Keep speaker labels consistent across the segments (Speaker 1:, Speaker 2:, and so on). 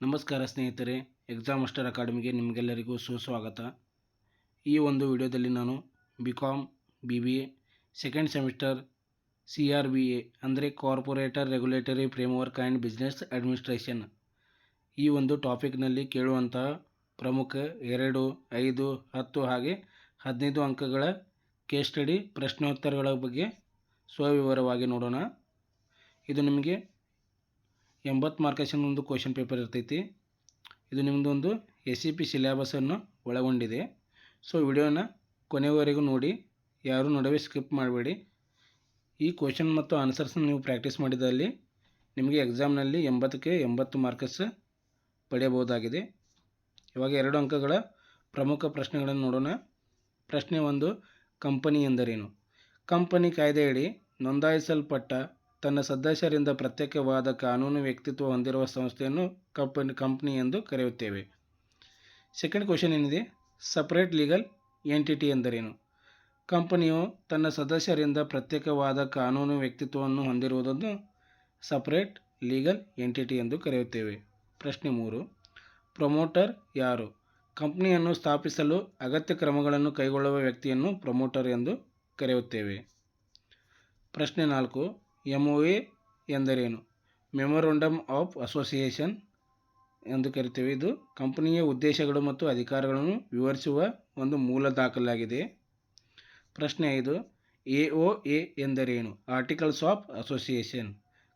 Speaker 1: ನಮಸ್ಕಾರ ಸ್ನೇಹಿತರೆ, exam master ಅಕಾಡೆಮಿಗೆ ನಿಮಗೆಲ್ಲರಿಗೂ ಸುಸ್ವಾಗತ. ಈ ಒಂದು ವಿಡಿಯೋದಲ್ಲಿ ನಾನು BCom BBA second semester CRBA ಅಂದರೆ corporator regulatory framework and business administration ಈ ಒಂದು ಟಾಪಿಕ್ನಲ್ಲಿ ಕೇಳುವಂತಹ ಪ್ರಮುಖ 2, 5, 10 ಹಾಗೆ 15 ಅಂಕಗಳ ಕೇಸ್ ಸ್ಟಡಿ ಪ್ರಶ್ನೋತ್ತರಗಳ ಬಗ್ಗೆ ಸ್ವವಿವರವಾಗಿ ನೋಡೋಣ. ಇದು ನಿಮಗೆ 80 ಮಾರ್ಕ್ಸಿನ ಒಂದು ಕ್ವಶನ್ ಪೇಪರ್ ಇರ್ತೈತಿ. ಇದು ನಿಮ್ಮದೊಂದು SCP ಸಿಲೆಬಸನ್ನು ಒಳಗೊಂಡಿದೆ. ಸೊ ವಿಡಿಯೋನ ಕೊನೆವರೆಗೂ ನೋಡಿ, ಯಾರು ನಡುವೆ ಸ್ಕಿಪ್ ಮಾಡಬೇಡಿ. ಈ ಕ್ವಶನ್ ಮತ್ತು ಆನ್ಸರ್ಸ್ನ ನೀವು ಪ್ರಾಕ್ಟೀಸ್ ಮಾಡಿದಲ್ಲಿ ನಿಮಗೆ ಎಕ್ಸಾಮ್ನಲ್ಲಿ 80ಕ್ಕೆ 80 ಮಾರ್ಕ್ಸ್ ಪಡೆಯಬಹುದಾಗಿದೆ. ಇವಾಗ 2 ಅಂಕಗಳ ಪ್ರಮುಖ ಪ್ರಶ್ನೆಗಳನ್ನು ನೋಡೋಣ. ಪ್ರಶ್ನೆ 1, ಕಂಪನಿ ಎಂದರೇನು? ಕಂಪನಿ ಕಾಯ್ದೆಯಡಿ ನೋಂದಾಯಿಸಲ್ಪಟ್ಟ ತನ್ನ ಸದಸ್ಯರಿಂದ ಪ್ರತ್ಯೇಕವಾದ ಕಾನೂನು ವ್ಯಕ್ತಿತ್ವ ಹೊಂದಿರುವ ಸಂಸ್ಥೆಯನ್ನು ಕಂಪನಿ ಎಂದು ಕರೆಯುತ್ತೇವೆ. ಸೆಕೆಂಡ್ ಕ್ವಶನ್ ಏನಿದೆ, ಸಪರೇಟ್ ಲೀಗಲ್ ಎಂಟಿಟಿ ಎಂದರೇನು? ಕಂಪನಿಯು ತನ್ನ ಸದಸ್ಯರಿಂದ ಪ್ರತ್ಯೇಕವಾದ ಕಾನೂನು ವ್ಯಕ್ತಿತ್ವವನ್ನು ಹೊಂದಿರುವುದನ್ನು ಸಪರೇಟ್ ಲೀಗಲ್ ಎಂಟಿಟಿ ಎಂದು ಕರೆಯುತ್ತೇವೆ. ಪ್ರಶ್ನೆ 3, ಪ್ರಮೋಟರ್ ಯಾರು? ಕಂಪನಿಯನ್ನು ಸ್ಥಾಪಿಸಲು ಅಗತ್ಯ ಕ್ರಮಗಳನ್ನು ಕೈಗೊಳ್ಳುವ ವ್ಯಕ್ತಿಯನ್ನು ಪ್ರಮೋಟರ್ ಎಂದು ಕರೆಯುತ್ತೇವೆ. ಪ್ರಶ್ನೆ 4, MOA ಎಂದರೇನು? ಮೆಮೊರಂಡಮ್ ಆಫ್ ಅಸೋಸಿಯೇಷನ್ ಎಂದು ಕರಿತೇವೆ. ಇದು ಕಂಪನಿಯ ಉದ್ದೇಶಗಳು ಮತ್ತು ಅಧಿಕಾರಗಳನ್ನು ವಿವರಿಸುವ ಒಂದು ಮೂಲ ದಾಖಲಾಗಿದೆ. ಪ್ರಶ್ನೆ 5, AOA ಎಂದರೇನು? ಆರ್ಟಿಕಲ್ಸ್ ಆಫ್ ಅಸೋಸಿಯೇಷನ್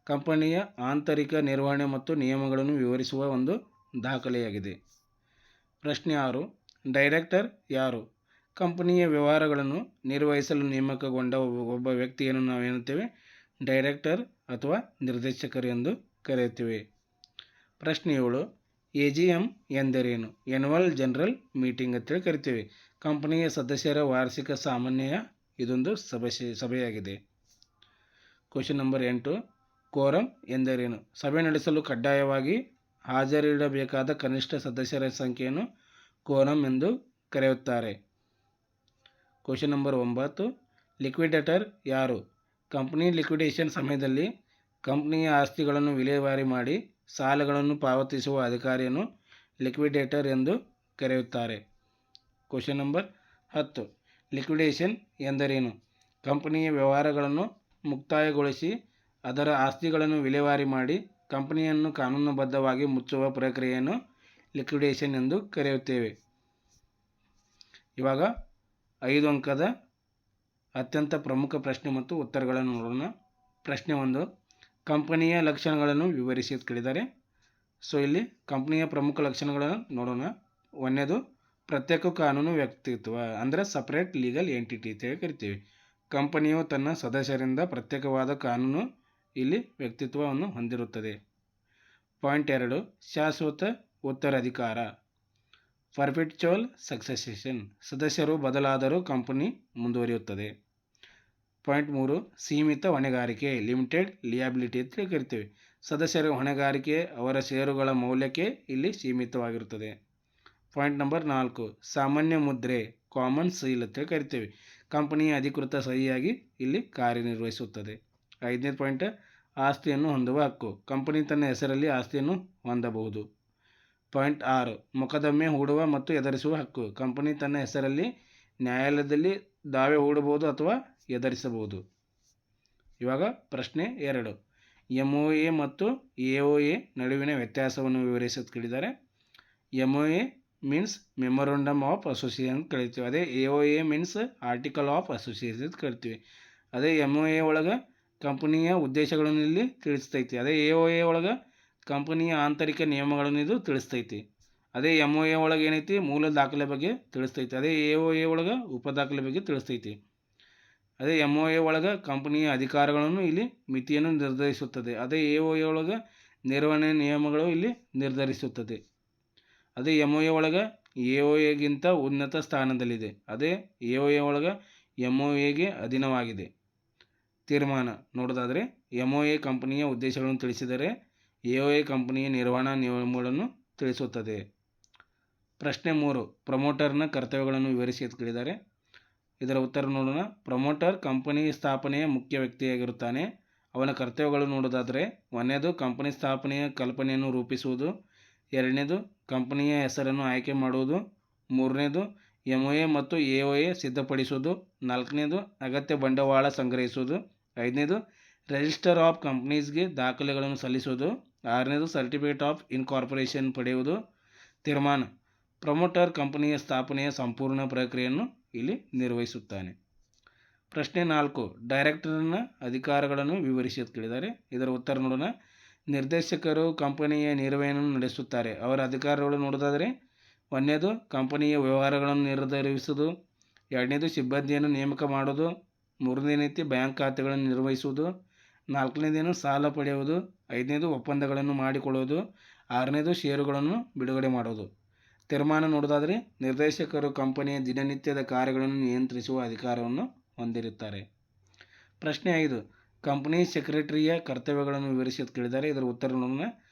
Speaker 1: ಕಂಪನಿಯ ಆಂತರಿಕ ನಿರ್ವಹಣೆ ಮತ್ತು ನಿಯಮಗಳನ್ನು ವಿವರಿಸುವ ಒಂದು ದಾಖಲೆಯಾಗಿದೆ. ಪ್ರಶ್ನೆ 6, ಡೈರೆಕ್ಟರ್ ಯಾರು? ಕಂಪನಿಯ ವ್ಯವಹಾರಗಳನ್ನು ನಿರ್ವಹಿಸಲು ನೇಮಕಗೊಂಡ ಒಬ್ಬ ವ್ಯಕ್ತಿಯನ್ನು ನಾವೇನುತ್ತೇವೆ? ಡೈರೆಕ್ಟರ್ ಅಥವಾ ನಿರ್ದೇಶಕರು ಎಂದು ಕರೆಯುತ್ತೇವೆ. ಪ್ರಶ್ನೆ 7, AGM ಎಂದರೇನು? ಆ್ಯನ್ಯುವಲ್ ಜನರಲ್ ಮೀಟಿಂಗ್ ಅಂತೇಳಿ ಕರಿತೇವೆ. ಕಂಪನಿಯ ಸದಸ್ಯರ ವಾರ್ಷಿಕ ಸಾಮಾನ್ಯ ಇದೊಂದು ಸಭೆಯಾಗಿದೆ. ಕ್ವಶನ್ ನಂಬರ್ 8, ಕೋರಮ್ ಎಂದರೇನು? ಸಭೆ ನಡೆಸಲು ಕಡ್ಡಾಯವಾಗಿ ಹಾಜರಿರಬೇಕಾದ ಕನಿಷ್ಠ ಸದಸ್ಯರ ಸಂಖ್ಯೆಯನ್ನು ಕೋರಮ್ ಎಂದು ಕರೆಯುತ್ತಾರೆ. ಕ್ವಶನ್ ನಂಬರ್ 9, ಲಿಕ್ವಿಡೇಟರ್ ಯಾರು? ಕಂಪನಿ ಲಿಕ್ವಿಡೇಷನ್ ಸಮಯದಲ್ಲಿ ಕಂಪನಿಯ ಆಸ್ತಿಗಳನ್ನು ವಿಲೇವಾರಿ ಮಾಡಿ ಸಾಲಗಳನ್ನು ಪಾವತಿಸುವ ಅಧಿಕಾರಿಯನ್ನು ಲಿಕ್ವಿಡೇಟರ್ ಎಂದು ಕರೆಯುತ್ತಾರೆ. ಕ್ವಶನ್ ನಂಬರ್ 10, ಲಿಕ್ವಿಡೇಷನ್ ಎಂದರೇನು? ಕಂಪನಿಯ ವ್ಯವಹಾರಗಳನ್ನು ಮುಕ್ತಾಯಗೊಳಿಸಿ ಅದರ ಆಸ್ತಿಗಳನ್ನು ವಿಲೇವಾರಿ ಮಾಡಿ ಕಂಪನಿಯನ್ನು ಕಾನೂನುಬದ್ಧವಾಗಿ ಮುಚ್ಚುವ ಪ್ರಕ್ರಿಯೆಯನ್ನು ಲಿಕ್ವಿಡೇಷನ್ ಎಂದು ಕರೆಯುತ್ತೇವೆ. ಇವಾಗ 5 ಅಂಕದ ಅತ್ಯಂತ ಪ್ರಮುಖ ಪ್ರಶ್ನೆ ಮತ್ತು ಉತ್ತರಗಳನ್ನು ನೋಡೋಣ. ಪ್ರಶ್ನೆ 1, ಕಂಪನಿಯ ಲಕ್ಷಣಗಳನ್ನು ವಿವರಿಸಿ ಕೇಳಿದ್ದಾರೆ. ಸೊ ಇಲ್ಲಿ ಕಂಪನಿಯ ಪ್ರಮುಖ ಲಕ್ಷಣಗಳನ್ನು ನೋಡೋಣ. 1ನೇದು, ಪ್ರತ್ಯೇಕ ಕಾನೂನು ವ್ಯಕ್ತಿತ್ವ ಅಂದರೆ ಸಪರೇಟ್ ಲೀಗಲ್ ಎಂಟಿಟಿ ಅಂತೇಳಿ ಕರಿತೀವಿ. ಕಂಪನಿಯು ತನ್ನ ಸದಸ್ಯರಿಂದ ಪ್ರತ್ಯೇಕವಾದ ಕಾನೂನು ಇಲ್ಲಿ ವ್ಯಕ್ತಿತ್ವವನ್ನು ಹೊಂದಿರುತ್ತದೆ. ಪಾಯಿಂಟ್ 2, ಶಾಶ್ವತ ಉತ್ತರಾಧಿಕಾರ ಪರ್ಪೆಚುವಲ್ ಸಕ್ಸೆಷನ್ ಸದಸ್ಯರು ಬದಲಾದರೂ ಕಂಪನಿ ಮುಂದುವರಿಯುತ್ತದೆ. ಪಾಯಿಂಟ್ 3, ಸೀಮಿತ ಹೊಣೆಗಾರಿಕೆ ಲಿಮಿಟೆಡ್ ಲಿಯಾಬಿಲಿಟಿ ಅಂತ ಕರಿತೀವಿ. ಸದಸ್ಯರ ಹೊಣೆಗಾರಿಕೆ ಅವರ ಷೇರುಗಳ ಮೌಲ್ಯಕ್ಕೆ ಇಲ್ಲಿ ಸೀಮಿತವಾಗಿರುತ್ತದೆ. ಪಾಯಿಂಟ್ ನಂಬರ್ 4, ಸಾಮಾನ್ಯ ಮುದ್ರೆ ಕಾಮನ್ ಸೀಲ್ ಅಂತ ಕರಿತೀವಿ. ಕಂಪನಿಯ ಅಧಿಕೃತ ಸಹಿಯಾಗಿ ಇಲ್ಲಿ ಕಾರ್ಯನಿರ್ವಹಿಸುತ್ತದೆ. 5ನೇ ಪಾಯಿಂಟ್, ಆಸ್ತಿಯನ್ನು ಹೊಂದುವ ಹಕ್ಕು ಕಂಪನಿ ತನ್ನ ಹೆಸರಲ್ಲಿ ಆಸ್ತಿಯನ್ನು ಹೊಂದಬಹುದು. ಪಾಯಿಂಟ್ 6, ಮೊಕದ್ದಮೆ ಹೂಡುವ ಮತ್ತು ಎದುರಿಸುವ ಹಕ್ಕು ಕಂಪನಿ ತನ್ನ ಹೆಸರಲ್ಲಿ ನ್ಯಾಯಾಲಯದಲ್ಲಿ ದಾವೆ ಹೂಡಬಹುದು ಅಥವಾ ಎದುರಿಸಬಹುದು. ಇವಾಗ ಪ್ರಶ್ನೆ 2, MOA ಮತ್ತು AOA ನಡುವಿನ ವ್ಯತ್ಯಾಸವನ್ನು ವಿವರಿಸಿ ಕೇಳಿದ್ದಾರೆ. MOA means memorandum of association ಕರಿತೀವಿ. ಅದೇ AOA means article of association ಕರಿತೀವಿ. ಅದೇ MOA ಒಳಗೆ ಕಂಪನಿಯ ಉದ್ದೇಶಗಳನ್ನು ಇಲ್ಲಿ ತಿಳಿಸ್ತೈತಿ. ಅದೇ AOA ಒಳಗೆ ಕಂಪನಿಯ ಆಂತರಿಕ ನಿಯಮಗಳನ್ನು ಇದು ತಿಳಿಸ್ತೈತಿ. ಅದೇ MOA ಒಳಗೆ ಏನೈತಿ, ಮೂಲ ದಾಖಲೆ ಬಗ್ಗೆ ತಿಳಿಸ್ತೈತಿ. ಅದೇ AOA ಒಳಗೆ ಉಪದಾಖಲೆ ಬಗ್ಗೆ ತಿಳಿಸ್ತೈತಿ. ಅದೇ MOA ಒಳಗೆ ಕಂಪನಿಯ ಅಧಿಕಾರಗಳನ್ನು ಇಲ್ಲಿ ಮಿತಿಯನ್ನು ನಿರ್ಧರಿಸುತ್ತದೆ. ಅದೇ AOA ಒಳಗೆ ನಿರ್ವಹಣೆ ನಿಯಮಗಳು ಇಲ್ಲಿ ನಿರ್ಧರಿಸುತ್ತದೆ. ಅದೇ MOA ಒಳಗೆ AOAಗಿಂತ ಉನ್ನತ ಸ್ಥಾನದಲ್ಲಿದೆ. ಅದೇ AOA ಒಳಗೆ MOAಗೆ ಅಧೀನವಾಗಿದೆ. ತೀರ್ಮಾನ ನೋಡೋದಾದರೆ MOA ಕಂಪನಿಯ ಉದ್ದೇಶಗಳನ್ನು ತಿಳಿಸಿದರೆ AOA ಕಂಪನಿಯ ನಿರ್ವಹಣಾ ನಿಯಮಗಳನ್ನು ತಿಳಿಸುತ್ತದೆ. ಪ್ರಶ್ನೆ 3, ಪ್ರಮೋಟರ್ನ ಕರ್ತವ್ಯಗಳನ್ನು ವಿವರಿಸಿ ಕೇಳಿದ್ದಾರೆ. ಇದರ ಉತ್ತರ ನೋಡೋಣ. ಪ್ರಮೋಟರ್ ಕಂಪನಿ ಸ್ಥಾಪನೆಯ ಮುಖ್ಯ ವ್ಯಕ್ತಿಯಾಗಿರುತ್ತಾನೆ. ಅವನ ಕರ್ತವ್ಯಗಳು ನೋಡೋದಾದರೆ 1ನೇದು ಕಂಪನಿ ಸ್ಥಾಪನೆಯ ಕಲ್ಪನೆಯನ್ನು ರೂಪಿಸುವುದು, ಎರಡನೇದು ಕಂಪನಿಯ ಹೆಸರನ್ನು ಆಯ್ಕೆ ಮಾಡುವುದು. ಮೂರನೇದು MOA ಮತ್ತು AOA ಸಿದ್ಧಪಡಿಸುವುದು. ನಾಲ್ಕನೇದು ಅಗತ್ಯ ಬಂಡವಾಳ ಸಂಗ್ರಹಿಸುವುದು. ಐದನೇದು ರಿಜಿಸ್ಟರ್ ಆಫ್ ಕಂಪ್ನೀಸ್ಗೆ ದಾಖಲೆಗಳನ್ನು ಸಲ್ಲಿಸುವುದು. ಆರನೇದು ಸರ್ಟಿಫಿಕೇಟ್ ಆಫ್ ಇನ್ಕಾರ್ಪೊರೇಷನ್ ಪಡೆಯುವುದು. ತೀರ್ಮಾನ ಪ್ರಮೋಟರ್ ಕಂಪನಿಯ ಸ್ಥಾಪನೆಯ ಸಂಪೂರ್ಣ ಪ್ರಕ್ರಿಯೆಯನ್ನು ಇಲ್ಲಿ ನಿರ್ವಹಿಸುತ್ತಾನೆ. ಪ್ರಶ್ನೆ 4, ಡೈರೆಕ್ಟರ್ನ ಅಧಿಕಾರಗಳನ್ನು ವಿವರಿಸಿ ಅಂತ ಕೇಳಿದ್ದಾರೆ. ಇದರ ಉತ್ತರ ನೋಡೋಣ. ನಿರ್ದೇಶಕರು ಕಂಪನಿಯ ನಿರ್ವಹಣೆಯನ್ನು ನಡೆಸುತ್ತಾರೆ. ಅವರ ಅಧಿಕಾರಗಳು ನೋಡೋದಾದರೆ, ಒಂದನೇದು ಕಂಪನಿಯ ವ್ಯವಹಾರಗಳನ್ನು ನಿರ್ಧರಿಸುವುದು. ಎರಡನೇದು ಸಿಬ್ಬಂದಿಯನ್ನು ನೇಮಕ ಮಾಡೋದು. ಮೂರನೇದು ಬ್ಯಾಂಕ್ ಖಾತೆಗಳನ್ನು ನಿರ್ವಹಿಸುವುದು. ನಾಲ್ಕನೇದೇನು ಸಾಲ ಪಡೆಯುವುದು. ಐದನೇದು ಒಪ್ಪಂದಗಳನ್ನು ಮಾಡಿಕೊಳ್ಳುವುದು. ಆರನೇದು ಷೇರುಗಳನ್ನು ಬಿಡುಗಡೆ ಮಾಡೋದು. ತೀರ್ಮಾನ ನೋಡೋದಾದರೆ, ನಿರ್ದೇಶಕರು ಕಂಪನಿಯ ದಿನನಿತ್ಯದ ಕಾರ್ಯಗಳನ್ನು ನಿಯಂತ್ರಿಸುವ ಅಧಿಕಾರವನ್ನು ಹೊಂದಿರುತ್ತಾರೆ. ಪ್ರಶ್ನೆ 5, ಕಂಪನಿ ಸೆಕ್ರೆಟರಿಯ ಕರ್ತವ್ಯಗಳನ್ನು ವಿವರಿಸಿ ಅಂತ ಕೇಳಿದ್ದಾರೆ. ಇದರ ಉತ್ತರ ನೋಡೋಣ.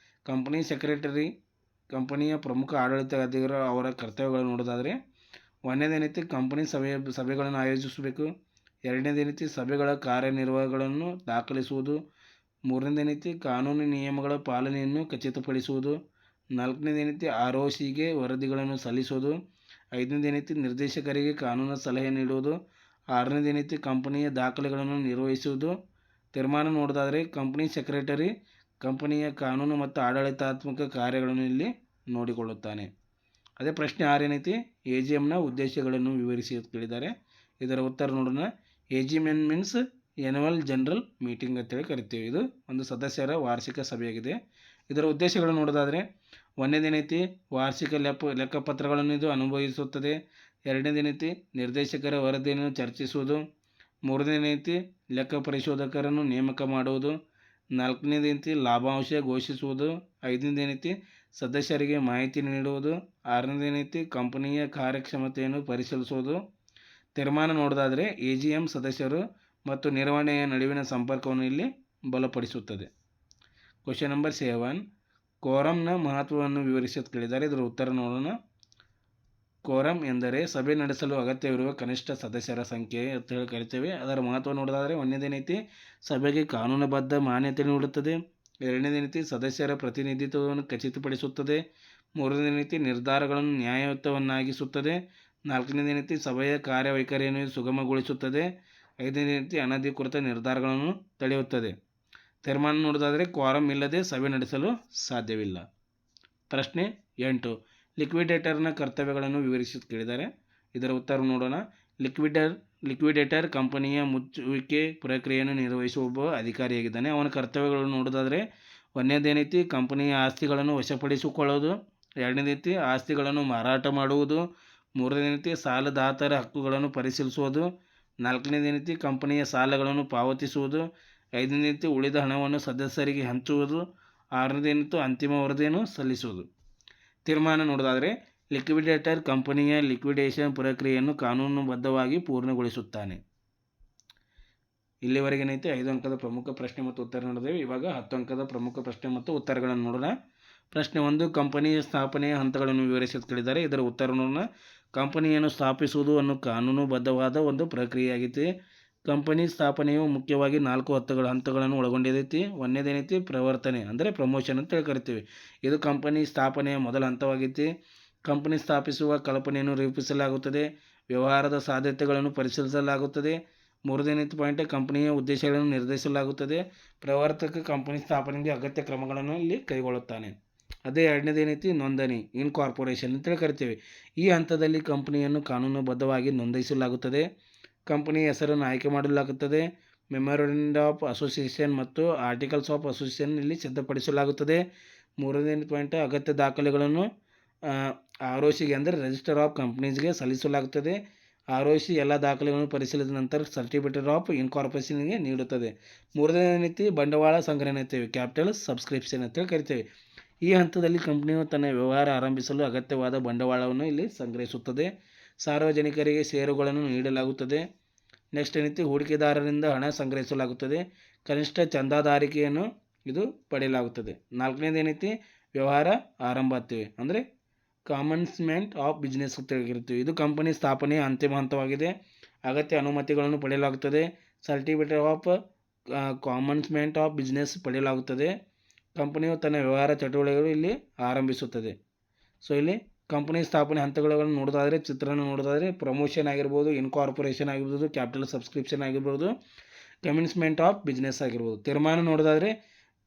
Speaker 1: ಕಂಪನಿ ಸೆಕ್ರೆಟರಿ ಕಂಪನಿಯ ಪ್ರಮುಖ ಆಡಳಿತ ಅಧಿಕಾರಿ. ಅವರ ಕರ್ತವ್ಯಗಳನ್ನು ನೋಡೋದಾದರೆ, ಒಂದನೇದೇನೈತಿ ಕಂಪನಿ ಸಭೆಗಳನ್ನು ಆಯೋಜಿಸಬೇಕು. ಎರಡನೇದೇನೈತಿ ಸಭೆಗಳ ಕಾರ್ಯನಿರ್ವಹಣೆಗಳನ್ನು ದಾಖಲಿಸುವುದು. ಮೂರನೇದೇನೈತಿ ಕಾನೂನು ನಿಯಮಗಳ ಪಾಲನೆಯನ್ನು ಖಚಿತಪಡಿಸುವುದು. ನಾಲ್ಕನೇದೇನೈತಿ ROCಗೆ ವರದಿಗಳನ್ನು ಸಲ್ಲಿಸುವುದು. ಐದನೇದೇನೈತಿ ನಿರ್ದೇಶಕರಿಗೆ ಕಾನೂನು ಸಲಹೆ ನೀಡುವುದು. ಆರನೇದೇನೈತಿ ಕಂಪನಿಯ ದಾಖಲೆಗಳನ್ನು ನಿರ್ವಹಿಸುವುದು. ತೀರ್ಮಾನ ನೋಡೋದಾದರೆ, ಕಂಪನಿ ಸೆಕ್ರೆಟರಿ ಕಂಪನಿಯ ಕಾನೂನು ಮತ್ತು ಆಡಳಿತಾತ್ಮಕ ಕಾರ್ಯಗಳನ್ನು ಇಲ್ಲಿ ನೋಡಿಕೊಳ್ಳುತ್ತಾನೆ. ಅದೇ ಪ್ರಶ್ನೆ 6 ಏನೈತಿ, AGMನ ಉದ್ದೇಶಗಳನ್ನು ವಿವರಿಸಿ ಅಂತ ಕೇಳಿದ್ದಾರೆ. ಇದರ ಉತ್ತರ ನೋಡೋಣ. AGM means annual general meeting ಅಂತೇಳಿ ಕರಿತೀವಿ. ಇದು ಒಂದು ಸದಸ್ಯರ ವಾರ್ಷಿಕ ಸಭೆಯಾಗಿದೆ. ಇದರ ಉದ್ದೇಶಗಳನ್ನು ನೋಡೋದಾದರೆ, ಒಂದನೇದೇನೈತಿ ವಾರ್ಷಿಕ ಲೆಕ್ಕಪತ್ರಗಳನ್ನು ಇದು ಅನುಭವಿಸುತ್ತದೆ. ಎರಡನೇದೇನೈತಿ ನಿರ್ದೇಶಕರ ವರದಿಯನ್ನು ಚರ್ಚಿಸುವುದು. ಮೂರನೇದೇನೈತಿ ಲೆಕ್ಕ ಪರಿಶೋಧಕರನ್ನು ನೇಮಕ ಮಾಡುವುದು. ನಾಲ್ಕನೇದೇನೈತಿ ಲಾಭಾಂಶ ಘೋಷಿಸುವುದು. ಐದನೇದೇನೈತಿ ಸದಸ್ಯರಿಗೆ ಮಾಹಿತಿ ನೀಡುವುದು. ಆರನೇದೇನೈತಿ ಕಂಪನಿಯ ಕಾರ್ಯಕ್ಷಮತೆಯನ್ನು ಪರಿಶೀಲಿಸುವುದು. ತೀರ್ಮಾನ ನೋಡೋದಾದರೆ, AGM ಸದಸ್ಯರು ಮತ್ತು ನಿರ್ವಹಣೆಯ ನಡುವಿನ ಸಂಪರ್ಕವನ್ನು ಇಲ್ಲಿ ಬಲಪಡಿಸುತ್ತದೆ. ಕ್ವಶನ್ ನಂಬರ್ 7, ಕೋರಮ್ನ ಮಹತ್ವವನ್ನು ವಿವರಿಸಿ ಅಂತ ಕೇಳಿದ್ದಾರೆ. ಇದರ ಉತ್ತರ ನೋಡೋಣ. ಕೋರಮ್ ಎಂದರೆ ಸಭೆ ನಡೆಸಲು ಅಗತ್ಯವಿರುವ ಕನಿಷ್ಠ ಸದಸ್ಯರ ಸಂಖ್ಯೆ ಅಂತ ಹೇಳಿ ಕರಿತೇವೆ. ಅದರ ಮಹತ್ವ ನೋಡೋದಾದರೆ, ಒಂದನೇದೇನೈತಿ ಸಭೆಗೆ ಕಾನೂನುಬದ್ಧ ಮಾನ್ಯತೆ ನೀಡುತ್ತದೆ. ಎರಡನೇದೇನೈತಿ ಸದಸ್ಯರ ಪ್ರತಿನಿಧಿತ್ವವನ್ನು ಖಚಿತಪಡಿಸುತ್ತದೆ. ಮೂರನೇದೇನೈತಿ ನಿರ್ಧಾರಗಳನ್ನು ನ್ಯಾಯಯುತವನ್ನಾಗಿಸುತ್ತದೆ. ನಾಲ್ಕನೇದೇನೈತಿ ಸಭೆಯ ಕಾರ್ಯವೈಖರಿಯನ್ನು ಸುಗಮಗೊಳಿಸುತ್ತದೆ. ಐದನೇದೇನೈತಿ ಅನಧಿಕೃತ ನಿರ್ಧಾರಗಳನ್ನು ತಡೆಯುತ್ತದೆ. ತೀರ್ಮಾನ ನೋಡೋದಾದರೆ, ಕ್ವಾರಮ್ ಇಲ್ಲದೆ ಸಭೆ ನಡೆಸಲು ಸಾಧ್ಯವಿಲ್ಲ. ಪ್ರಶ್ನೆ 8, ಲಿಕ್ವಿಡೇಟರ್ನ ಕರ್ತವ್ಯಗಳನ್ನು ವಿವರಿಸಿ ಕೇಳಿದ್ದಾರೆ. ಇದರ ಉತ್ತರ ನೋಡೋಣ. ಲಿಕ್ವಿಡೇಟರ್ ಕಂಪನಿಯ ಮುಚ್ಚುವಿಕೆ ಪ್ರಕ್ರಿಯೆಯನ್ನು ನಿರ್ವಹಿಸುವ ಒಬ್ಬ ಅಧಿಕಾರಿಯಾಗಿದ್ದಾನೆ. ಅವನ ಕರ್ತವ್ಯಗಳನ್ನು ನೋಡೋದಾದರೆ, ಒಂದನೇದೇನೈತಿ ಕಂಪನಿಯ ಆಸ್ತಿಗಳನ್ನು ವಶಪಡಿಸಿಕೊಳ್ಳೋದು. ಎರಡನೇದೈತಿ ಆಸ್ತಿಗಳನ್ನು ಮಾರಾಟ ಮಾಡುವುದು. ಮೂರನೇದೈತಿ ಸಾಲದಾತರ ಹಕ್ಕುಗಳನ್ನು ಪರಿಶೀಲಿಸುವುದು. ನಾಲ್ಕನೇದೇನೈತಿ ಕಂಪನಿಯ ಸಾಲಗಳನ್ನು ಪಾವತಿಸುವುದು. ಐದನೇದೈತಿ ಉಳಿದ ಹಣವನ್ನು ಸದಸ್ಯರಿಗೆ ಹಂಚುವುದು. ಆರನೇದೇನಿತ್ತು ಅಂತಿಮ ವರದಿಯನ್ನು ಸಲ್ಲಿಸುವುದು. ತೀರ್ಮಾನ ನೋಡೋದಾದರೆ, ಲಿಕ್ವಿಡೇಟರ್ ಕಂಪನಿಯ ಲಿಕ್ವಿಡೇಷನ್ ಪ್ರಕ್ರಿಯೆಯನ್ನು ಕಾನೂನುಬದ್ಧವಾಗಿ ಪೂರ್ಣಗೊಳಿಸುತ್ತಾನೆ. ಇಲ್ಲಿವರೆಗೆ ಏನೈತಿ 5 ಅಂಕದ ಪ್ರಮುಖ ಪ್ರಶ್ನೆ ಮತ್ತು ಉತ್ತರ ನೋಡಿದ್ದೇವೆ. ಇವಾಗ 10 ಅಂಕದ ಪ್ರಮುಖ ಪ್ರಶ್ನೆ ಮತ್ತು ಉತ್ತರಗಳನ್ನು ನೋಡೋಣ. ಪ್ರಶ್ನೆ 1, ಕಂಪನಿಯ ಸ್ಥಾಪನೆಯ ಹಂತಗಳನ್ನು ವಿವರಿಸಿ ಕೇಳಿದ್ದಾರೆ. ಇದರ ಉತ್ತರ ನೋಡೋಣ. ಕಂಪನಿಯನ್ನು ಸ್ಥಾಪಿಸುವುದು ಅನ್ನೋ ಕಾನೂನುಬದ್ಧವಾದ ಒಂದು ಪ್ರಕ್ರಿಯೆಯಾಗಿದೆ. ಕಂಪನಿ ಸ್ಥಾಪನೆಯು ಮುಖ್ಯವಾಗಿ 4 ಹಂತಗಳನ್ನು ಒಳಗೊಂಡಿದೈತಿ. ಒಂದನೇದೇನೈತಿ ಪ್ರವರ್ತನೆ ಅಂದರೆ ಪ್ರಮೋಷನ್ ಅಂತ ಹೇಳಿ ಕರಿತೀವಿ. ಇದು ಕಂಪನಿ ಸ್ಥಾಪನೆಯ ಮೊದಲ ಹಂತವಾಗೈತಿ. ಕಂಪನಿ ಸ್ಥಾಪಿಸುವ ಕಲ್ಪನೆಯನ್ನು ರೂಪಿಸಲಾಗುತ್ತದೆ. ವ್ಯವಹಾರದ ಸಾಧ್ಯತೆಗಳನ್ನು ಪರಿಶೀಲಿಸಲಾಗುತ್ತದೆ. ಮೂರನೇದೈತಿ ಪಾಯಿಂಟ್, ಕಂಪನಿಯ ಉದ್ದೇಶಗಳನ್ನು ನಿರ್ಧರಿಸಲಾಗುತ್ತದೆ. ಪ್ರವರ್ತಕ ಕಂಪನಿ ಸ್ಥಾಪನೆಗೆ ಅಗತ್ಯ ಕ್ರಮಗಳನ್ನು ಇಲ್ಲಿ ಕೈಗೊಳ್ಳುತ್ತಾನೆ. ಅದೇ ಎರಡನೇದೇನೈತಿ ನೋಂದಣಿ ಇನ್ಕಾರ್ಪೊರೇಷನ್ ಅಂತೇಳಿ ಕರಿತೀವಿ. ಈ ಹಂತದಲ್ಲಿ ಕಂಪನಿಯನ್ನು ಕಾನೂನುಬದ್ಧವಾಗಿ ನೋಂದಾಯಿಸಲಾಗುತ್ತದೆ. ಕಂಪನಿಯ ಹೆಸರನ್ನು ಆಯ್ಕೆ ಮಾಡಲಾಗುತ್ತದೆ. ಮೆಮೊರಂಡಮ್ ಆಫ್ ಅಸೋಸಿಯೇಷನ್ ಮತ್ತು ಆರ್ಟಿಕಲ್ಸ್ ಆಫ್ ಅಸೋಸಿಯೇಷನ್ ಇಲ್ಲಿ ಸಿದ್ಧಪಡಿಸಲಾಗುತ್ತದೆ. ಮೂರನೇ ಪಾಯಿಂಟ್, ಅಗತ್ಯ ದಾಖಲೆಗಳನ್ನು ROCಗೆ ಅಂದರೆ ರಿಜಿಸ್ಟರ್ ಆಫ್ ಕಂಪ್ನೀಸ್ಗೆ ಸಲ್ಲಿಸಲಾಗುತ್ತದೆ. ROC ಎಲ್ಲ ದಾಖಲೆಗಳನ್ನು ಪರಿಶೀಲಿಸಿದ ನಂತರ ಸರ್ಟಿಫಿಕೇಟ್ ಆಫ್ ಇನ್ಕಾರ್ಪೊರೇಷನ್ಗೆ ನೀಡುತ್ತದೆ. ಮೂರನೇ ನೀತಿ ಬಂಡವಾಳ ಸಂಗ್ರಹಣೆ ಅಂತೀವಿ, ಕ್ಯಾಪಿಟಲ್ ಸಬ್ಸ್ಕ್ರಿಪ್ಷನ್ ಅಂತೇಳಿ ಕರಿತೇವೆ. ಈ ಹಂತದಲ್ಲಿ ಕಂಪನಿಯು ತನ್ನ ವ್ಯವಹಾರ ಆರಂಭಿಸಲು ಅಗತ್ಯವಾದ ಬಂಡವಾಳವನ್ನು ಇಲ್ಲಿ ಸಂಗ್ರಹಿಸುತ್ತದೆ. ಸಾರ್ವಜನಿಕರಿಗೆ ಷೇರುಗಳನ್ನು ನೀಡಲಾಗುತ್ತದೆ. ನೆಕ್ಸ್ಟ್ ಏನೈತಿ, ಹೂಡಿಕೆದಾರರಿಂದ ಹಣ ಸಂಗ್ರಹಿಸಲಾಗುತ್ತದೆ. ಕನಿಷ್ಠ ಚಂದಾದಾರಿಕೆಯನ್ನು ಇದು ಪಡೆಯಲಾಗುತ್ತದೆ. ನಾಲ್ಕನೇದು ಏನೈತಿ, ವ್ಯವಹಾರ ಆರಂಭ ಅಂತೀವಿ ಅಂದರೆ ಕಾಮನ್ಸ್ಮೆಂಟ್ ಆಫ್ ಬಿಸ್ನೆಸ್ ಅಂತ ಹೇಳಿರ್ತೀವಿ. ಇದು ಕಂಪನಿ ಸ್ಥಾಪನೆಯ ಅಂತಿಮ ಹಂತವಾಗಿದೆ. ಅಗತ್ಯ ಅನುಮತಿಗಳನ್ನು ಪಡೆಯಲಾಗುತ್ತದೆ. ಸರ್ಟಿಫಿಕೇಟ್ ಆಫ್ ಕಾಮನ್ಸ್ಮೆಂಟ್ ಆಫ್ ಬಿಸ್ನೆಸ್ ಪಡೆಯಲಾಗುತ್ತದೆ. ಕಂಪನಿಯು ತನ್ನ ವ್ಯವಹಾರ ಚಟುವಟಿಕೆಗಳು ಇಲ್ಲಿ ಆರಂಭಿಸುತ್ತದೆ. ಸೊ ಇಲ್ಲಿ ಕಂಪನಿ ಸ್ಥಾಪನೆ ಹಂತಗಳನ್ನು ನೋಡೋದಾದರೆ, ಚಿತ್ರಣ ನೋಡೋದಾದರೆ ಪ್ರಮೋಷನ್ ಆಗಿರ್ಬೋದು, ಇನ್ಕಾರ್ಪೊರೇಷನ್ ಆಗಿರ್ಬೋದು, ಕ್ಯಾಪಿಟಲ್ ಸಬ್ಸ್ಕ್ರಿಪ್ಷನ್ ಆಗಿರ್ಬೋದು, ಕಮಿನ್ಸ್ಮೆಂಟ್ ಆಫ್ ಬಿಸ್ನೆಸ್ ಆಗಿರ್ಬೋದು. ತೀರ್ಮಾನ ನೋಡೋದಾದರೆ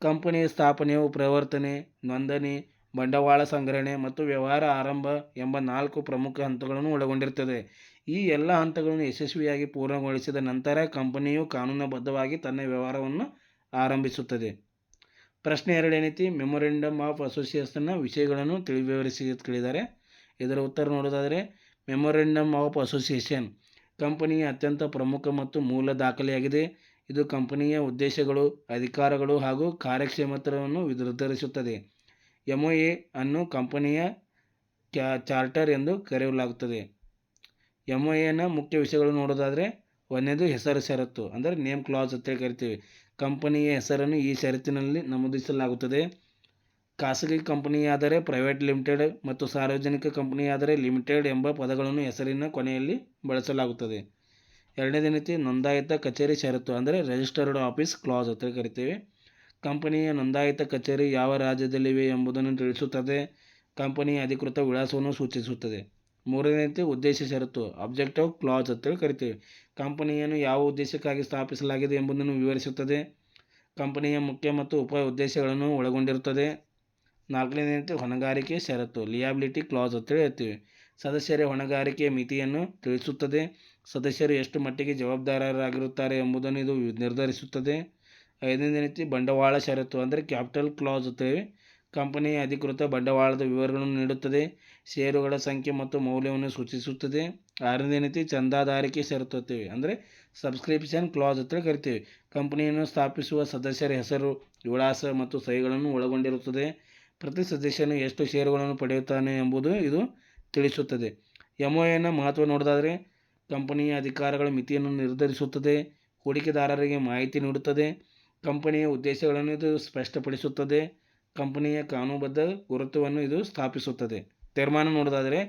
Speaker 1: ಕಂಪನಿಯ ಸ್ಥಾಪನೆಯು ಪ್ರವರ್ತನೆ, ನೋಂದಣಿ, ಬಂಡವಾಳ ಸಂಗ್ರಹಣೆ ಮತ್ತು ವ್ಯವಹಾರ ಆರಂಭ ಎಂಬ 4 ಪ್ರಮುಖ ಹಂತಗಳನ್ನು ಒಳಗೊಂಡಿರುತ್ತದೆ. ಈ ಎಲ್ಲ ಹಂತಗಳನ್ನು ಯಶಸ್ವಿಯಾಗಿ ಪೂರ್ಣಗೊಳಿಸಿದ ನಂತರ ಕಂಪನಿಯು ಕಾನೂನುಬದ್ಧವಾಗಿ ತನ್ನ ವ್ಯವಹಾರವನ್ನು ಆರಂಭಿಸುತ್ತದೆ. ಪ್ರಶ್ನೆ 2 ಏನೈತಿ, ಮೆಮೊರೆಂಡಮ್ ಆಫ್ ಅಸೋಸಿಯೇಷನ್ನ ವಿಷಯಗಳನ್ನು ವಿವರಿಸಿ ಕೇಳಿದ್ದಾರೆ. ಇದರ ಉತ್ತರ ನೋಡೋದಾದರೆ ಮೆಮೊರೆಂಡಮ್ ಆಫ್ ಅಸೋಸಿಯೇಷನ್ ಕಂಪನಿಯ ಅತ್ಯಂತ ಪ್ರಮುಖ ಮತ್ತು ಮೂಲ ದಾಖಲೆಯಾಗಿದೆ. ಇದು ಕಂಪನಿಯ ಉದ್ದೇಶಗಳು, ಅಧಿಕಾರಗಳು ಹಾಗೂ ಕಾರ್ಯಕ್ಷಮತೆಯನ್ನು ನಿರ್ಧರಿಸುತ್ತದೆ. MOA ಅನ್ನು ಕಂಪನಿಯ ಚಾರ್ಟರ್ ಎಂದು ಕರೆಯಲಾಗುತ್ತದೆ. MOAನ ಮುಖ್ಯ ವಿಷಯಗಳು ನೋಡೋದಾದರೆ, ಒಂದನೇದು ಹೆಸರು ಷರತ್ತು ಅಂದರೆ ನೇಮ್ ಕ್ಲಾಸ್ ಅಂತೇಳಿ ಕರಿತೀವಿ. ಕಂಪನಿಯ ಹೆಸರನ್ನು ಈ ಷರತ್ತಿನಲ್ಲಿ ನಮೂದಿಸಲಾಗುತ್ತದೆ. ಖಾಸಗಿ ಕಂಪನಿಯಾದರೆ ಪ್ರೈವೇಟ್ ಲಿಮಿಟೆಡ್ ಮತ್ತು ಸಾರ್ವಜನಿಕ ಕಂಪನಿಯಾದರೆ ಲಿಮಿಟೆಡ್ ಎಂಬ ಪದಗಳನ್ನು ಹೆಸರಿನ ಕೊನೆಯಲ್ಲಿ ಬಳಸಲಾಗುತ್ತದೆ. ಎರಡನೇದೇನೈತಿ, ನೋಂದಾಯಿತ ಕಚೇರಿ ಷರತ್ತು ಅಂದರೆ ರಿಜಿಸ್ಟರ್ಡ್ ಆಫೀಸ್ ಕ್ಲಾಸ್ ಅಂತ ಕರಿತೀವಿ. ಕಂಪನಿಯ ನೋಂದಾಯಿತ ಕಚೇರಿ ಯಾವ ರಾಜ್ಯದಲ್ಲಿವೆ ಎಂಬುದನ್ನು ತಿಳಿಸುತ್ತದೆ. ಕಂಪನಿಯ ಅಧಿಕೃತ ವಿಳಾಸವನ್ನು ಸೂಚಿಸುತ್ತದೆ. ಮೂರನೇತಿ ಉದ್ದೇಶ ಷರತ್ತು ಅಬ್ಜೆಕ್ಟಿವ್ ಕ್ಲಾಸ್ ಅಂತೇಳಿ ಕರಿತೀವಿ. ಕಂಪನಿಯನ್ನು ಯಾವ ಉದ್ದೇಶಕ್ಕಾಗಿ ಸ್ಥಾಪಿಸಲಾಗಿದೆ ಎಂಬುದನ್ನು ವಿವರಿಸುತ್ತದೆ. ಕಂಪನಿಯ ಮುಖ್ಯ ಮತ್ತು ಉಪ ಉದ್ದೇಶಗಳನ್ನು ಒಳಗೊಂಡಿರುತ್ತದೆ. ನಾಲ್ಕನೇದೇನೈತಿ ಹೊಣೆಗಾರಿಕೆ ಷರತ್ತು ಲಿಯಾಬಿಲಿಟಿ ಕ್ಲಾಸ್ ಅಂತೇಳಿ ಹೇಳ್ತೀವಿ. ಸದಸ್ಯರ ಹೊಣೆಗಾರಿಕೆಯ ಮಿತಿಯನ್ನು ತಿಳಿಸುತ್ತದೆ. ಸದಸ್ಯರು ಎಷ್ಟು ಮಟ್ಟಿಗೆ ಜವಾಬ್ದಾರರಾಗಿರುತ್ತಾರೆ ಎಂಬುದನ್ನು ಇದು ನಿರ್ಧರಿಸುತ್ತದೆ. ಐದನೇದೇನೈತಿ ಬಂಡವಾಳ ಷರತ್ತು ಅಂದರೆ ಕ್ಯಾಪಿಟಲ್ ಕ್ಲಾಸ್ ಅಂತೇಳಿ. ಕಂಪನಿಯ ಅಧಿಕೃತ ಬಂಡವಾಳದ ವಿವರಗಳನ್ನು ನೀಡುತ್ತದೆ. ಷೇರುಗಳ ಸಂಖ್ಯೆ ಮತ್ತು ಮೌಲ್ಯವನ್ನು ಸೂಚಿಸುತ್ತದೆ. ಆರನೇದೇನೈತಿ ಚಂದಾದಾರಿಕೆ ಷರತ್ತು ಅಂತೀವಿ ಅಂದರೆ ಸಬ್ಸ್ಕ್ರಿಪ್ಷನ್ ಕ್ಲಾಸ್ ಅಂತೇಳಿ ಕರಿತೀವಿ. ಕಂಪನಿಯನ್ನು ಸ್ಥಾಪಿಸುವ ಸದಸ್ಯರ ಹೆಸರು, ವಿಳಾಸ ಮತ್ತು ಸಹಿಗಳನ್ನು ಒಳಗೊಂಡಿರುತ್ತದೆ. ಪ್ರತಿ ಸದಸ್ಯನು ಎಷ್ಟು ಷೇರುಗಳನ್ನು ಪಡೆಯುತ್ತಾನೆ ಎಂಬುದು ಇದು ತಿಳಿಸುತ್ತದೆ. MOAನ ಮಹತ್ವ ನೋಡೋದಾದರೆ ಕಂಪನಿಯ ಅಧಿಕಾರಗಳ ಮಿತಿಯನ್ನು ನಿರ್ಧರಿಸುತ್ತದೆ. ಹೂಡಿಕೆದಾರರಿಗೆ ಮಾಹಿತಿ ನೀಡುತ್ತದೆ. ಕಂಪನಿಯ ಉದ್ದೇಶಗಳನ್ನು ಇದು ಸ್ಪಷ್ಟಪಡಿಸುತ್ತದೆ. ಕಂಪನಿಯ ಕಾನೂನುಬದ್ಧ ಗುರುತುವನ್ನು ಇದು ಸ್ಥಾಪಿಸುತ್ತದೆ. ತೀರ್ಮಾನ ನೋಡೋದಾದರೆ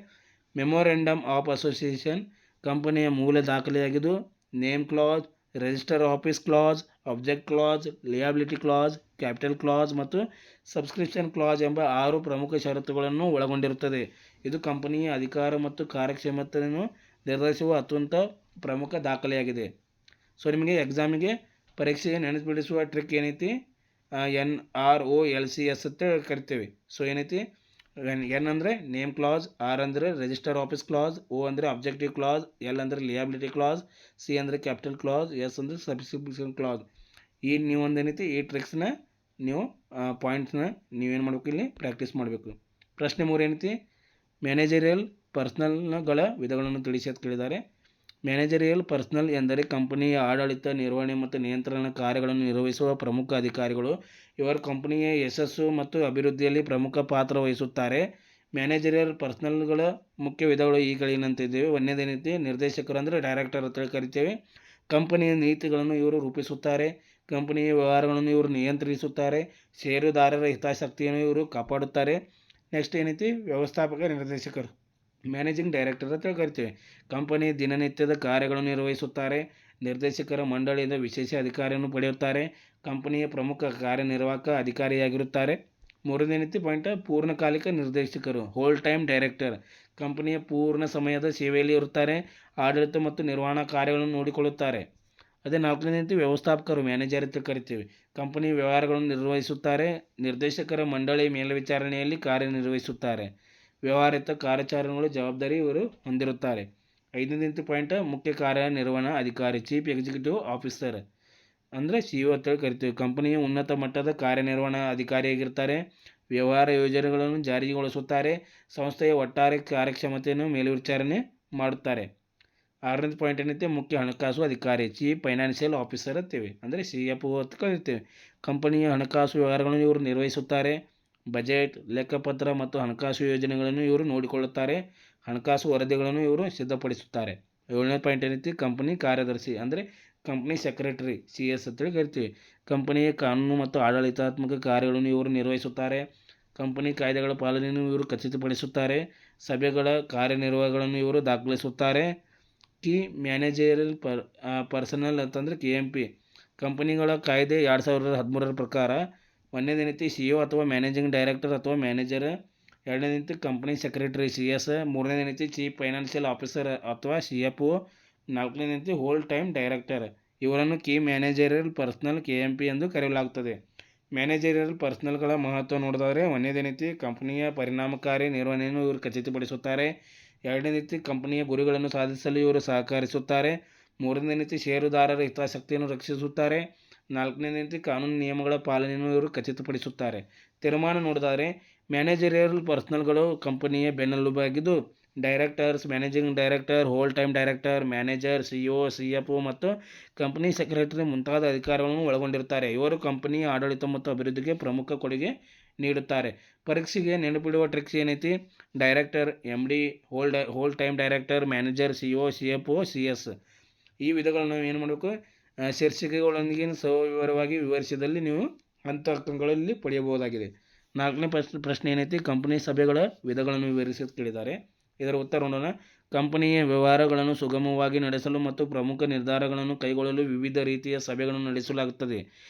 Speaker 1: ಮೆಮೊರೆಂಡಮ್ ಆಫ್ ಅಸೋಸಿಯೇಷನ್ ಕಂಪನಿಯ ಮೂಲ ದಾಖಲೆಯಾಗಿದ್ದು name clause, register office clause, object clause, liability clause, capital clause ಮತ್ತು ಸಬ್ಸ್ಕ್ರಿಪ್ಷನ್ ಕ್ಲಾಸ್ ಎಂಬ 6 ಪ್ರಮುಖ ಷರತ್ತುಗಳನ್ನು ಒಳಗೊಂಡಿರುತ್ತದೆ. ಇದು ಕಂಪನಿಯ ಅಧಿಕಾರ ಮತ್ತು ಕಾರ್ಯಕ್ಷಮತೆಯನ್ನು ನಿರ್ಧರಿಸುವ ಅತ್ಯಂತ ಪ್ರಮುಖ ದಾಖಲೆಯಾಗಿದೆ. ಸೊ ನಿಮಗೆ ಎಕ್ಸಾಮಿಗೆ ಪರೀಕ್ಷೆಗೆ ನೆನಪಿಡಿಸುವ ಟ್ರಿಕ್ ಏನೈತಿ, NROLCS ಅಂತ ಕರಿತೀವಿ. ಸೊ ಏನೈತಿ, N ಅಂದರೆ ನೇಮ್ ಕ್ಲಾಸ್, R ಅಂದರೆ ರಿಜಿಸ್ಟರ್ ಆಫೀಸ್ ಕ್ಲಾಸ್, O ಅಂದರೆ ಅಬ್ಜೆಕ್ಟಿವ್ ಕ್ಲಾಸ್, L ಅಂದರೆ ಲಿಯಾಬಿಲಿಟಿ ಕ್ಲಾಸ್, C ಅಂದರೆ ಕ್ಯಾಪಿಟಲ್ ಕ್ಲಾಸ್, S ಅಂದರೆ ಸಬ್ಸ್ಕ್ರಿಪ್ಷನ್ ಕ್ಲಾಸ್. ನೀವು ಒಂದೇನೈತಿ ಈ ಟ್ರಿಕ್ಸ್ನ ನೀವು ಪಾಯಿಂಟ್ಸ್ನ ನೀವೇನು ಮಾಡಬೇಕು, ಇಲ್ಲಿ ಪ್ರಾಕ್ಟೀಸ್ ಮಾಡಬೇಕು. ಪ್ರಶ್ನೆ 3 ಏನೈತಿ, ಮ್ಯಾನೇಜರಿಯಲ್ ಪರ್ಸನಲ್ಗಳ ವಿಧಗಳನ್ನು ತಿಳಿಸಿ ಅಂತ ಕೇಳಿದ್ದಾರೆ. ಮ್ಯಾನೇಜರಿಯಲ್ ಪರ್ಸನಲ್ ಎಂದರೆ ಕಂಪನಿಯ ಆಡಳಿತ, ನಿರ್ವಹಣೆ ಮತ್ತು ನಿಯಂತ್ರಣ ಕಾರ್ಯಗಳನ್ನು ನಿರ್ವಹಿಸುವ ಪ್ರಮುಖ ಅಧಿಕಾರಿಗಳು. ಇವರು ಕಂಪನಿಯ ಯಶಸ್ಸು ಮತ್ತು ಅಭಿವೃದ್ಧಿಯಲ್ಲಿ ಪ್ರಮುಖ ಪಾತ್ರ ವಹಿಸುತ್ತಾರೆ. ಮ್ಯಾನೇಜರಿಯಲ್ ಪರ್ಸನಲ್ಗಳ ಮುಖ್ಯ ವಿಧಗಳು ಈ ಕೆಳಗಿನಂತಿದ್ದೇವೆ. ಒಂದನೇದೇನೈತಿ, ನಿರ್ದೇಶಕರು ಅಂದರೆ ಡೈರೆಕ್ಟರ್ ಅಂತ ಕರಿತೇವೆ. ಕಂಪನಿಯ ನೀತಿಗಳನ್ನು ಇವರು ರೂಪಿಸುತ್ತಾರೆ. ಕಂಪನಿಯ ವ್ಯವಹಾರಗಳನ್ನು ಇವರು ನಿಯಂತ್ರಿಸುತ್ತಾರೆ. ಷೇರುದಾರರ ಹಿತಾಸಕ್ತಿಯನ್ನು ಇವರು ಕಾಪಾಡುತ್ತಾರೆ. ನೆಕ್ಸ್ಟ್ ಏನೈತಿ, ವ್ಯವಸ್ಥಾಪಕ ನಿರ್ದೇಶಕರು ಮ್ಯಾನೇಜಿಂಗ್ ಡೈರೆಕ್ಟರ್ ಅಂತ ಕರಿತೀವಿ. ಕಂಪನಿ ದಿನನಿತ್ಯದ ಕಾರ್ಯಗಳನ್ನು ನಿರ್ವಹಿಸುತ್ತಾರೆ. ನಿರ್ದೇಶಕರ ಮಂಡಳಿಯಿಂದ ವಿಶೇಷ ಅಧಿಕಾರವನ್ನು ಪಡೆಯುತ್ತಾರೆ. ಕಂಪನಿಯ ಪ್ರಮುಖ ಕಾರ್ಯನಿರ್ವಾಹಕ ಅಧಿಕಾರಿಯಾಗಿರುತ್ತಾರೆ. ಮೂರನೇನೈತಿ ಪಾಯಿಂಟ್, ಪೂರ್ಣಕಾಲಿಕ ನಿರ್ದೇಶಕರು ಹೋಲ್ ಟೈಮ್ ಡೈರೆಕ್ಟರ್ ಕಂಪನಿಯ ಪೂರ್ಣ ಸಮಯದ ಸೇವೆಯಲ್ಲಿ ಇರುತ್ತಾರೆ. ಆಡಳಿತ ಮತ್ತು ನಿರ್ವಹಣಾ ಕಾರ್ಯಗಳನ್ನು ನೋಡಿಕೊಳ್ಳುತ್ತಾರೆ. ಅದೇ ನಾಲ್ಕನೇನೈತಿ, ವ್ಯವಸ್ಥಾಪಕರು ಮ್ಯಾನೇಜರ್ ಅಂತ ಕರಿತೀವಿ. ಕಂಪನಿಯ ವ್ಯವಹಾರಗಳನ್ನು ನಿರ್ವಹಿಸುತ್ತಾರೆ. ನಿರ್ದೇಶಕರ ಮಂಡಳಿ ಮೇಲ್ವಿಚಾರಣೆಯಲ್ಲಿ ಕಾರ್ಯನಿರ್ವಹಿಸುತ್ತಾರೆ. ವ್ಯವಹಾರಿತ ಕಾರ್ಯಾಚರಣೆಗಳು ಜವಾಬ್ದಾರಿ ಇವರು ಹೊಂದಿರುತ್ತಾರೆ. ಐದನೇಂತ ಪಾಯಿಂಟ್, ಮುಖ್ಯ ಕಾರ್ಯನಿರ್ವಹಣಾ ಅಧಿಕಾರಿ ಚೀಫ್ ಎಕ್ಸಿಕ್ಯೂಟಿವ್ ಆಫೀಸರ್ ಅಂದರೆ CEO ಅಂತ ಕರಿತೀವಿ. ಕಂಪನಿಯ ಉನ್ನತ ಮಟ್ಟದ ಕಾರ್ಯನಿರ್ವಹಣಾ ಅಧಿಕಾರಿಯಾಗಿರ್ತಾರೆ. ವ್ಯವಹಾರ ಯೋಜನೆಗಳನ್ನು ಜಾರಿಗೊಳಿಸುತ್ತಾರೆ. ಸಂಸ್ಥೆಯ ಒಟ್ಟಾರೆ ಕಾರ್ಯಕ್ಷಮತೆಯನ್ನು ಮೇಲ್ವಿಚಾರಣೆ ಮಾಡುತ್ತಾರೆ. ಆರನೇ ಪಾಯಿಂಟ್ ಏನೈತೆ, ಮುಖ್ಯ ಹಣಕಾಸು ಅಧಿಕಾರಿ ಚೀಫ್ ಫೈನಾನ್ಷಿಯಲ್ ಆಫೀಸರ್ ಅಂತೀವಿ ಅಂದರೆ CFO ಅಂತ ಕರಿತೀವಿ. ಕಂಪನಿಯ ಹಣಕಾಸು ವ್ಯವಹಾರಗಳನ್ನು ಇವರು ನಿರ್ವಹಿಸುತ್ತಾರೆ. ಬಜೆಟ್, ಲೆಕ್ಕಪತ್ರ ಮತ್ತು ಹಣಕಾಸು ಯೋಜನೆಗಳನ್ನು ಇವರು ನೋಡಿಕೊಳ್ಳುತ್ತಾರೆ. ಹಣಕಾಸು ವರದಿಗಳನ್ನು ಇವರು ಸಿದ್ಧಪಡಿಸುತ್ತಾರೆ. ಏಳನೇ ಪಾಯಿಂಟ್ ಏನೈತಿ, ಕಂಪನಿ ಕಾರ್ಯದರ್ಶಿ ಅಂದರೆ ಕಂಪನಿ ಸೆಕ್ರೆಟರಿ CS ಅಂತೇಳಿ ಕರಿತೀವಿ. ಕಂಪನಿಯ ಕಾನೂನು ಮತ್ತು ಆಡಳಿತಾತ್ಮಕ ಕಾರ್ಯಗಳನ್ನು ಇವರು ನಿರ್ವಹಿಸುತ್ತಾರೆ. ಕಂಪನಿ ಕಾಯ್ದೆಗಳ ಪಾಲನೆಯನ್ನು ಇವರು ಖಚಿತಪಡಿಸುತ್ತಾರೆ. ಸಭೆಗಳ ಕಾರ್ಯನಿರ್ವಹಣೆಗಳನ್ನು ಇವರು ದಾಖಲಿಸುತ್ತಾರೆ. ಕೀ ಮ್ಯಾನೇಜರಿಯಲ್ ಪರ್ಸನಲ್ ಅಂತಂದರೆ KMP ಕಂಪನಿಗಳ ಕಾಯ್ದೆ 2013 ಪ್ರಕಾರ ಒಂದನೇದೇನೈತಿ CEO ಅಥವಾ ಮ್ಯಾನೇಜಿಂಗ್ ಡೈರೆಕ್ಟರ್ ಅಥವಾ ಮ್ಯಾನೇಜರ್. ಎರಡನೇದೈತಿ ಕಂಪ್ನಿ ಸೆಕ್ರೆಟರಿ CS. ಮೂರನೇದೇನೈತಿ ಚೀಫ್ ಫೈನಾನ್ಷಿಯಲ್ ಆಫೀಸರ್ ಅಥವಾ CFO. ನಾಲ್ಕನೇದೈತಿ ಹೋಲ್ ಟೈಮ್ ಡೈರೆಕ್ಟರ್. ಇವರನ್ನು ಕೀ ಮ್ಯಾನೇಜರಿಯಲ್ ಪರ್ಸನಲ್ KMP ಎಂದು ಕರೆಯಲಾಗುತ್ತದೆ. ಮ್ಯಾನೇಜರಿಯಲ್ ಪರ್ಸನಲ್ಗಳ ಮಹತ್ವ ನೋಡಿದರೆ ಒಂದನೇದೇನೈತಿ ಕಂಪನಿಯ ಪರಿಣಾಮಕಾರಿ ನಿರ್ವಹಣೆಯನ್ನು ಇವರು ಖಚಿತಪಡಿಸುತ್ತಾರೆ. ಎರಡನೇದೈತಿ ಕಂಪನಿಯ ಗುರಿಗಳನ್ನು ಸಾಧಿಸಲು ಇವರು ಸಹಕರಿಸುತ್ತಾರೆ. ಮೂರನೇದೈತಿ ಷೇರುದಾರರ ಹಿತಾಸಕ್ತಿಯನ್ನು ರಕ್ಷಿಸುತ್ತಾರೆ. ನಾಲ್ಕನೇದೈತಿ ಕಾನೂನು ನಿಯಮಗಳ ಪಾಲನೆಯನ್ನು ಇವರು ಖಚಿತಪಡಿಸುತ್ತಾರೆ. ತೀರ್ಮಾನ ನೋಡಿದರೆ ಮ್ಯಾನೇಜರಿಯಲ್ ಪರ್ಸನಲ್ಗಳು ಕಂಪನಿಯ ಬೆನ್ನೆಲುಬಾಗಿದ್ದು directors, managing director, whole time director, manager, CEO, CFO ಮತ್ತು ಕಂಪನಿ ಸೆಕ್ರೆಟರಿ ಮುಂತಾದ ಅಧಿಕಾರಗಳನ್ನು ಒಳಗೊಂಡಿರುತ್ತಾರೆ. ಇವರು ಕಂಪನಿಯ ಆಡಳಿತ ಮತ್ತು ಅಭಿವೃದ್ಧಿಗೆ ಪ್ರಮುಖ ಕೊಡುಗೆ ನೀಡುತ್ತಾರೆ. ಪರೀಕ್ಷೆಗೆ ನೆನಪಿಡುವ ಟ್ರಿಕ್ಸ್ ಏನೈತಿ? Director, MD, hole time director, manager, CEO, CFO, CS. ಈ ವಿಧಗಳನ್ನು ನಾವು ಏನು ಮಾಡಬೇಕು? ಶೀರ್ಷಿಕೆಗಳೊಂದಿಗೆ ಸವಿವರವಾಗಿ ವಿವರಿಸಿದಲ್ಲಿ ನೀವು ಅಂಕಗಳಲ್ಲಿ ಪಡೆಯಬಹುದಾಗಿದೆ. ನಾಲ್ಕನೇ ಪ್ರಶ್ನೆ ಏನೈತಿ? ಕಂಪನಿ ಸಭೆಗಳ ವಿಧಗಳನ್ನು ವಿವರಿಸಿ ಕೇಳಿದ್ದಾರೆ. ಇದರ ಉತ್ತರ ನೋಡೋಣ. ಕಂಪನಿಯ ವ್ಯವಹಾರಗಳನ್ನು ಸುಗಮವಾಗಿ ನಡೆಸಲು ಮತ್ತು ಪ್ರಮುಖ ನಿರ್ಧಾರಗಳನ್ನು ಕೈಗೊಳ್ಳಲು ವಿವಿಧ ರೀತಿಯ ಸಭೆಗಳನ್ನು ನಡೆಸಲಾಗುತ್ತದೆ.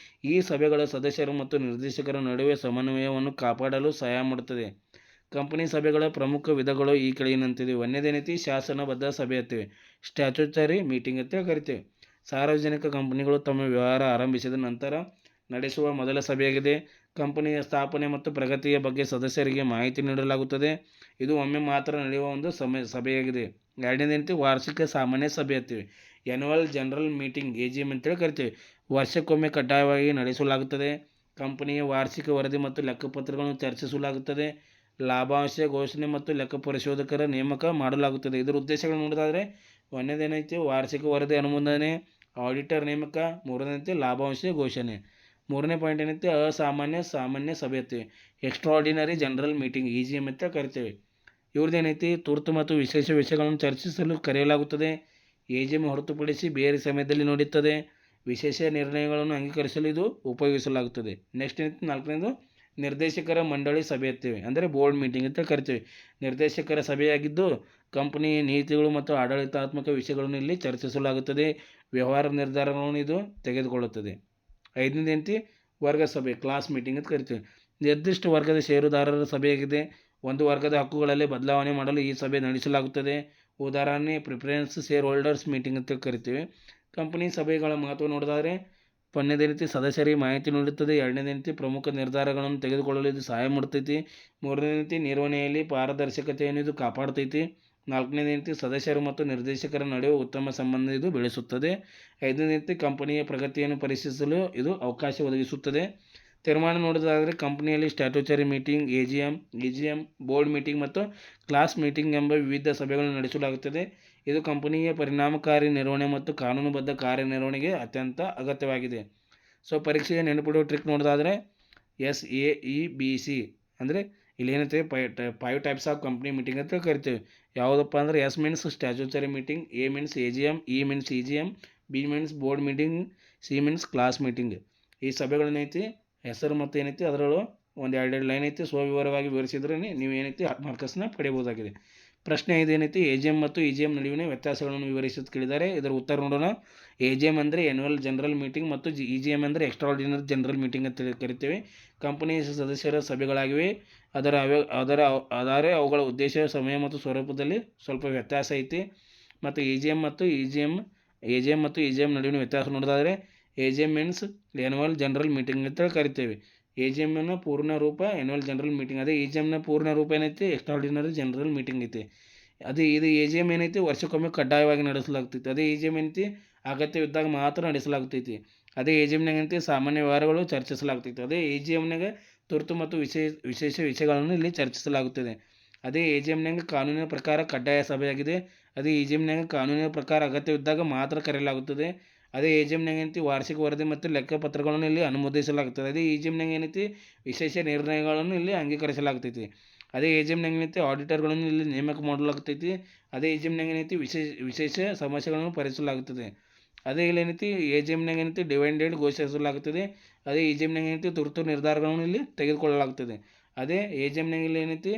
Speaker 1: ಈ ಸಭೆಗಳ ಸದಸ್ಯರು ಮತ್ತು ನಿರ್ದೇಶಕರ ನಡುವೆ ಸಮನ್ವಯವನ್ನು ಕಾಪಾಡಲು ಸಹಾಯ ಮಾಡುತ್ತದೆ. ಕಂಪನಿ ಸಭೆಗಳ ಪ್ರಮುಖ ವಿಧಗಳು ಈ ಕೆಳಗಿನಂತಿವೆ. ಒಂದನೇದೇನೈತಿ? ಶಾಸನಬದ್ಧ ಸಭೆ ಅಂತೀವಿ, ಸ್ಟ್ಯಾಚ್ಯುಟರಿ ಮೀಟಿಂಗ್ ಅಂತ ಕರಿತೇವೆ. ಸಾರ್ವಜನಿಕ ಕಂಪನಿಗಳು ತಮ್ಮ ವ್ಯವಹಾರ ಆರಂಭಿಸಿದ ನಂತರ ನಡೆಸುವ ಮೊದಲ ಸಭೆಯಾಗಿದೆ. ಕಂಪನಿಯ ಸ್ಥಾಪನೆ ಮತ್ತು ಪ್ರಗತಿಯ ಬಗ್ಗೆ ಸದಸ್ಯರಿಗೆ ಮಾಹಿತಿ ನೀಡಲಾಗುತ್ತದೆ. ಇದು ಒಮ್ಮೆ ಮಾತ್ರ ನಡೆಯುವ ಒಂದು ಸಭೆಯಾಗಿದೆ. ಎರಡನೇದೇನೈತಿ? ವಾರ್ಷಿಕ ಸಾಮಾನ್ಯ ಸಭೆ ಅಂತೀವಿ, ಆ್ಯನ್ಯುವಲ್ ಜನರಲ್ ಮೀಟಿಂಗ್, AGM ಅಂತೇಳಿ ಕರಿತೀವಿ. ವರ್ಷಕ್ಕೊಮ್ಮೆ ಕಡ್ಡಾಯವಾಗಿ ನಡೆಸಲಾಗುತ್ತದೆ. ಕಂಪನಿಯ ವಾರ್ಷಿಕ ವರದಿ ಮತ್ತು ಲೆಕ್ಕಪತ್ರಗಳನ್ನು ಚರ್ಚಿಸಲಾಗುತ್ತದೆ. ಲಾಭಾಂಶ ಘೋಷಣೆ ಮತ್ತು ಲೆಕ್ಕ ಪರಿಶೋಧಕರ ನೇಮಕ ಮಾಡಲಾಗುತ್ತದೆ. ಇದರ ಉದ್ದೇಶಗಳು ನೋಡೋದಾದರೆ ಒಂದನೇದೇನೈತಿ? ವಾರ್ಷಿಕ ವರದಿ ಅನುಮೋದನೆ, ಆಡಿಟರ್ ನೇಮಕ. ಮೂರನೇದೈತಿ? ಲಾಭಾಂಶ ಘೋಷಣೆ. ಮೂರನೇ ಪಾಯಿಂಟ್ ಏನೈತಿ? ಸಾಮಾನ್ಯ ಸಭೆ ಅಂತೀವಿ, ಎಕ್ಸ್ಟ್ರಾಆರ್ಡಿನರಿ ಜನರಲ್ ಮೀಟಿಂಗ್, EGM ಅಂತ ಕರಿತೇವೆ. ಇವ್ರದ್ದೇನೈತಿ? ತುರ್ತು ಮತ್ತು ವಿಶೇಷ ವಿಷಯಗಳನ್ನು ಚರ್ಚಿಸಲು ಕರೆಯಲಾಗುತ್ತದೆ. AGM ಹೊರತುಪಡಿಸಿ ಬೇರೆ ಸಮಯದಲ್ಲಿ ನಡೆಯುತ್ತದೆ. ವಿಶೇಷ ನಿರ್ಣಯಗಳನ್ನು ಅಂಗೀಕರಿಸಲು ಇದು ಉಪಯೋಗಿಸಲಾಗುತ್ತದೆ. ನೆಕ್ಸ್ಟ್ ಏನೈತಿ? ನಾಲ್ಕನೇದು ನಿರ್ದೇಶಕರ ಮಂಡಳಿ ಸಭೆ ಅಂತೀವಿ, ಅಂದರೆ ಬೋರ್ಡ್ ಮೀಟಿಂಗ್ ಅಂತ ಕರಿತೀವಿ. ನಿರ್ದೇಶಕರ ಸಭೆಯಾಗಿದ್ದು ಕಂಪನಿಯ ನೀತಿಗಳು ಮತ್ತು ಆಡಳಿತಾತ್ಮಕ ವಿಷಯಗಳನ್ನು ಇಲ್ಲಿ ಚರ್ಚಿಸಲಾಗುತ್ತದೆ. ವ್ಯವಹಾರ ನಿರ್ಧಾರಗಳನ್ನು ಇದು ತೆಗೆದುಕೊಳ್ಳುತ್ತದೆ. ಐದನೇದೇಂತಿ? ವರ್ಗ ಸಭೆ, ಕ್ಲಾಸ್ ಮೀಟಿಂಗ್ ಅಂತ ಕರಿತೀವಿ. ನಿರ್ದಿಷ್ಟ ವರ್ಗದ ಷೇರುದಾರರ ಸಭೆಯಾಗಿದೆ. ಒಂದು ವರ್ಗದ ಹಕ್ಕುಗಳಲ್ಲಿ ಬದಲಾವಣೆ ಮಾಡಲು ಈ ಸಭೆ ನಡೆಸಲಾಗುತ್ತದೆ. ಉದಾಹರಣೆ ಪ್ರಿಫರೆನ್ಸ್ ಶೇರ್ ಹೋಲ್ಡರ್ಸ್ ಮೀಟಿಂಗ್ ಅಂತ ಕರಿತೀವಿ. ಕಂಪನಿ ಸಭೆಗಳ ಮಹತ್ವ ನೋಡಿದರೆ ಒಂದನೇದೇನೈತಿ? ಸದಸ್ಯರಿಗೆ ಮಾಹಿತಿ ನೀಡುತ್ತದೆ. ಎರಡನೇದೇನೈತಿ? ಪ್ರಮುಖ ನಿರ್ಧಾರಗಳನ್ನು ತೆಗೆದುಕೊಳ್ಳಲು ಇದು ಸಹಾಯ ಮಾಡ್ತೈತಿ. ಮೂರನೇದೇನೈತಿ? ನಿರ್ವಹಣೆಯಲ್ಲಿ ಪಾರದರ್ಶಕತೆಯನ್ನು ಇದು ಕಾಪಾಡ್ತೈತಿ. ನಾಲ್ಕನೇದೇನೈತಿ? ಸದಸ್ಯರು ಮತ್ತು ನಿರ್ದೇಶಕರ ನಡುವೆ ಉತ್ತಮ ಸಂಬಂಧ ಇದು ಬೆಳೆಸುತ್ತದೆ. ಐದನೇದೇನೈತಿ? ಕಂಪನಿಯ ಪ್ರಗತಿಯನ್ನು ಪರಿಶೀಲಿಸಲು ಇದು ಅವಕಾಶ ಒದಗಿಸುತ್ತದೆ. ತೀರ್ಮಾನ ನೋಡೋದಾದರೆ ಕಂಪನಿಯಲ್ಲಿ statutory meeting, EGM, board meeting ಮತ್ತು ಕ್ಲಾಸ್ ಮೀಟಿಂಗ್ ಎಂಬ ವಿವಿಧ ಸಭೆಗಳನ್ನು ನಡೆಸಲಾಗುತ್ತದೆ. ಇದು ಕಂಪನಿಯ ಪರಿಣಾಮಕಾರಿ ನಿರ್ವಹಣೆ ಮತ್ತು ಕಾನೂನುಬದ್ಧ ಕಾರ್ಯನಿರ್ವಹಣೆಗೆ ಅತ್ಯಂತ ಅಗತ್ಯವಾಗಿದೆ. ಸೊ ಪರೀಕ್ಷೆಗೆ ನೆನಪಿಡುವ ಟ್ರಿಕ್ ನೋಡೋದಾದರೆ SAEBC ಅಂದರೆ ಇಲ್ಲಿ ಏನೈತೆ? 5 ಟೈಪ್ಸ್ ಆಫ್ ಕಂಪ್ನಿ ಮೀಟಿಂಗ್ ಅಂತ ಕರಿತೀವಿ. ಯಾವುದಪ್ಪ ಅಂದರೆ S means statutory meeting, A means AGM, E means EGM, B means board meeting, C means class meeting. ಈ ಸಭೆಗಳನ್ನೈತಿ ಹೆಸರು ಮತ್ತು ಏನೈತಿ ಅದರೊಳಗೆ ಒಂದು ಎರಡೆರಡು ಲೈನ್ ಐತಿ. ವಿವರವಾಗಿ ವಿವರಿಸಿದ್ರೆ ನೀವು ಏನೈತಿ ಮಾರ್ಕಸ್ನ ಪಡೆಯಬಹುದಾಗಿದೆ. ಪ್ರಶ್ನೆ 5 ಏನೈತಿ? AGM ಮತ್ತು EGM ನಡುವಿನ ವ್ಯತ್ಯಾಸಗಳನ್ನು ವಿವರಿಸಿ ಕೇಳಿದ್ದಾರೆ. ಇದರ ಉತ್ತರ ನೋಡೋಣ. AGM ಅಂದರೆ ಆ್ಯನ್ಯುವಲ್ ಜನರಲ್ ಮೀಟಿಂಗ್ ಮತ್ತು EGM ಅಂದರೆ ಎಕ್ಸ್ಟ್ರಾಆರ್ಡಿನರಿ ಜನರಲ್ ಮೀಟಿಂಗ್ ಅಂತ ಕರಿತೇವೆ. ಕಂಪನಿಯ ಸದಸ್ಯರ ಸಭೆಗಳಾಗಿವೆ. ಆದರೆ ಅವುಗಳ ಉದ್ದೇಶ, ಸಮಯ ಮತ್ತು ಸ್ವರೂಪದಲ್ಲಿ ಸ್ವಲ್ಪ ವ್ಯತ್ಯಾಸ ಐತಿ. ಮತ್ತು AGM ಮತ್ತು EGM ನಡುವಿನ ವ್ಯತ್ಯಾಸ ನೋಡೋದಾದರೆ AGM means annual general meeting ಅಂತ ಕರಿತೇವೆ. AGMನ ಪೂರ್ಣ ರೂಪ ಆ್ಯನ್ಯುವಲ್ ಜನರಲ್ ಮೀಟಿಂಗ್. ಅದೇ EGMನ ಪೂರ್ಣ ರೂಪ ಏನೈತಿ? ಎಕ್ಸ್ಟ್ರಾಆರ್ಡಿನರಿ ಜನರಲ್ ಮೀಟಿಂಗ್ ಐತಿ. ಇದು AGM ಏನೈತಿ? ವರ್ಷಕ್ಕೊಮ್ಮೆ ಕಡ್ಡಾಯವಾಗಿ ನಡೆಸಲಾಗ್ತೈತಿ. ಅದೇ EGM ಏನೈತಿ? ಅಗತ್ಯವಿದ್ದಾಗ ಮಾತ್ರ ನಡೆಸಲಾಗ್ತೈತಿ. ಅದೇ AGMನಾಗ ಏನೈತಿ? ಸಾಮಾನ್ಯ ವ್ಯವಹಾರಗಳು ಚರ್ಚಿಸಲಾಗ್ತೈತಿ. ಅದೇ EGMನಾಗ ತುರ್ತು ಮತ್ತು ವಿಶೇಷ ವಿಷಯಗಳನ್ನು ಇಲ್ಲಿ ಚರ್ಚಿಸಲಾಗುತ್ತದೆ. ಅದೇ AGMನಾಗ ಕಾನೂನಿನ ಪ್ರಕಾರ ಕಡ್ಡಾಯ ಸಭೆಯಾಗಿದೆ. ಅದೇ EGMನಾಗ ಕಾನೂನಿನ ಪ್ರಕಾರ ಅಗತ್ಯವಿದ್ದಾಗ ಮಾತ್ರ ಕರೆಯಲಾಗುತ್ತದೆ. ಅದೇ AGMನಾಗ ಏನೈತಿ? ವಾರ್ಷಿಕ ವರದಿ ಮತ್ತು ಲೆಕ್ಕಪತ್ರಗಳನ್ನು ಇಲ್ಲಿ ಅನುಮೋದಿಸಲಾಗುತ್ತದೆ. ಅದೇ EGMನಾಗ ಏನೈತಿ? ವಿಶೇಷ ನಿರ್ಣಯಗಳನ್ನು ಇಲ್ಲಿ ಅಂಗೀಕರಿಸಲಾಗ್ತೈತಿ. ಅದೇ AGMನಾಗ ಏನೈತಿ? ಆಡಿಟರ್ಗಳನ್ನು ಇಲ್ಲಿ ನೇಮಕ ಮಾಡಲಾಗ್ತೈತಿ. ಅದೇ EGMನಾಗ ಏನೈತಿ? ವಿಶೇಷ ಸಮಸ್ಯೆಗಳನ್ನು ಪರಿಹರಿಸಲಾಗುತ್ತದೆ. ಅದೇ ಇಲ್ಲಿ ಏನೈತಿ? AGMನಾಗ ಏನೈತಿ? ಡಿವಿಡೆಂಡ್ ಘೋಷಿಸಲಾಗುತ್ತದೆ. ಅದೇ EGMನಾಗ ಏನೈತಿ? ತುರ್ತು ನಿರ್ಧಾರಗಳನ್ನು ಇಲ್ಲಿ ತೆಗೆದುಕೊಳ್ಳಲಾಗುತ್ತದೆ. ಅದೇ AGMನಾಗ ಇಲ್ಲಿ ಏನೈತಿ?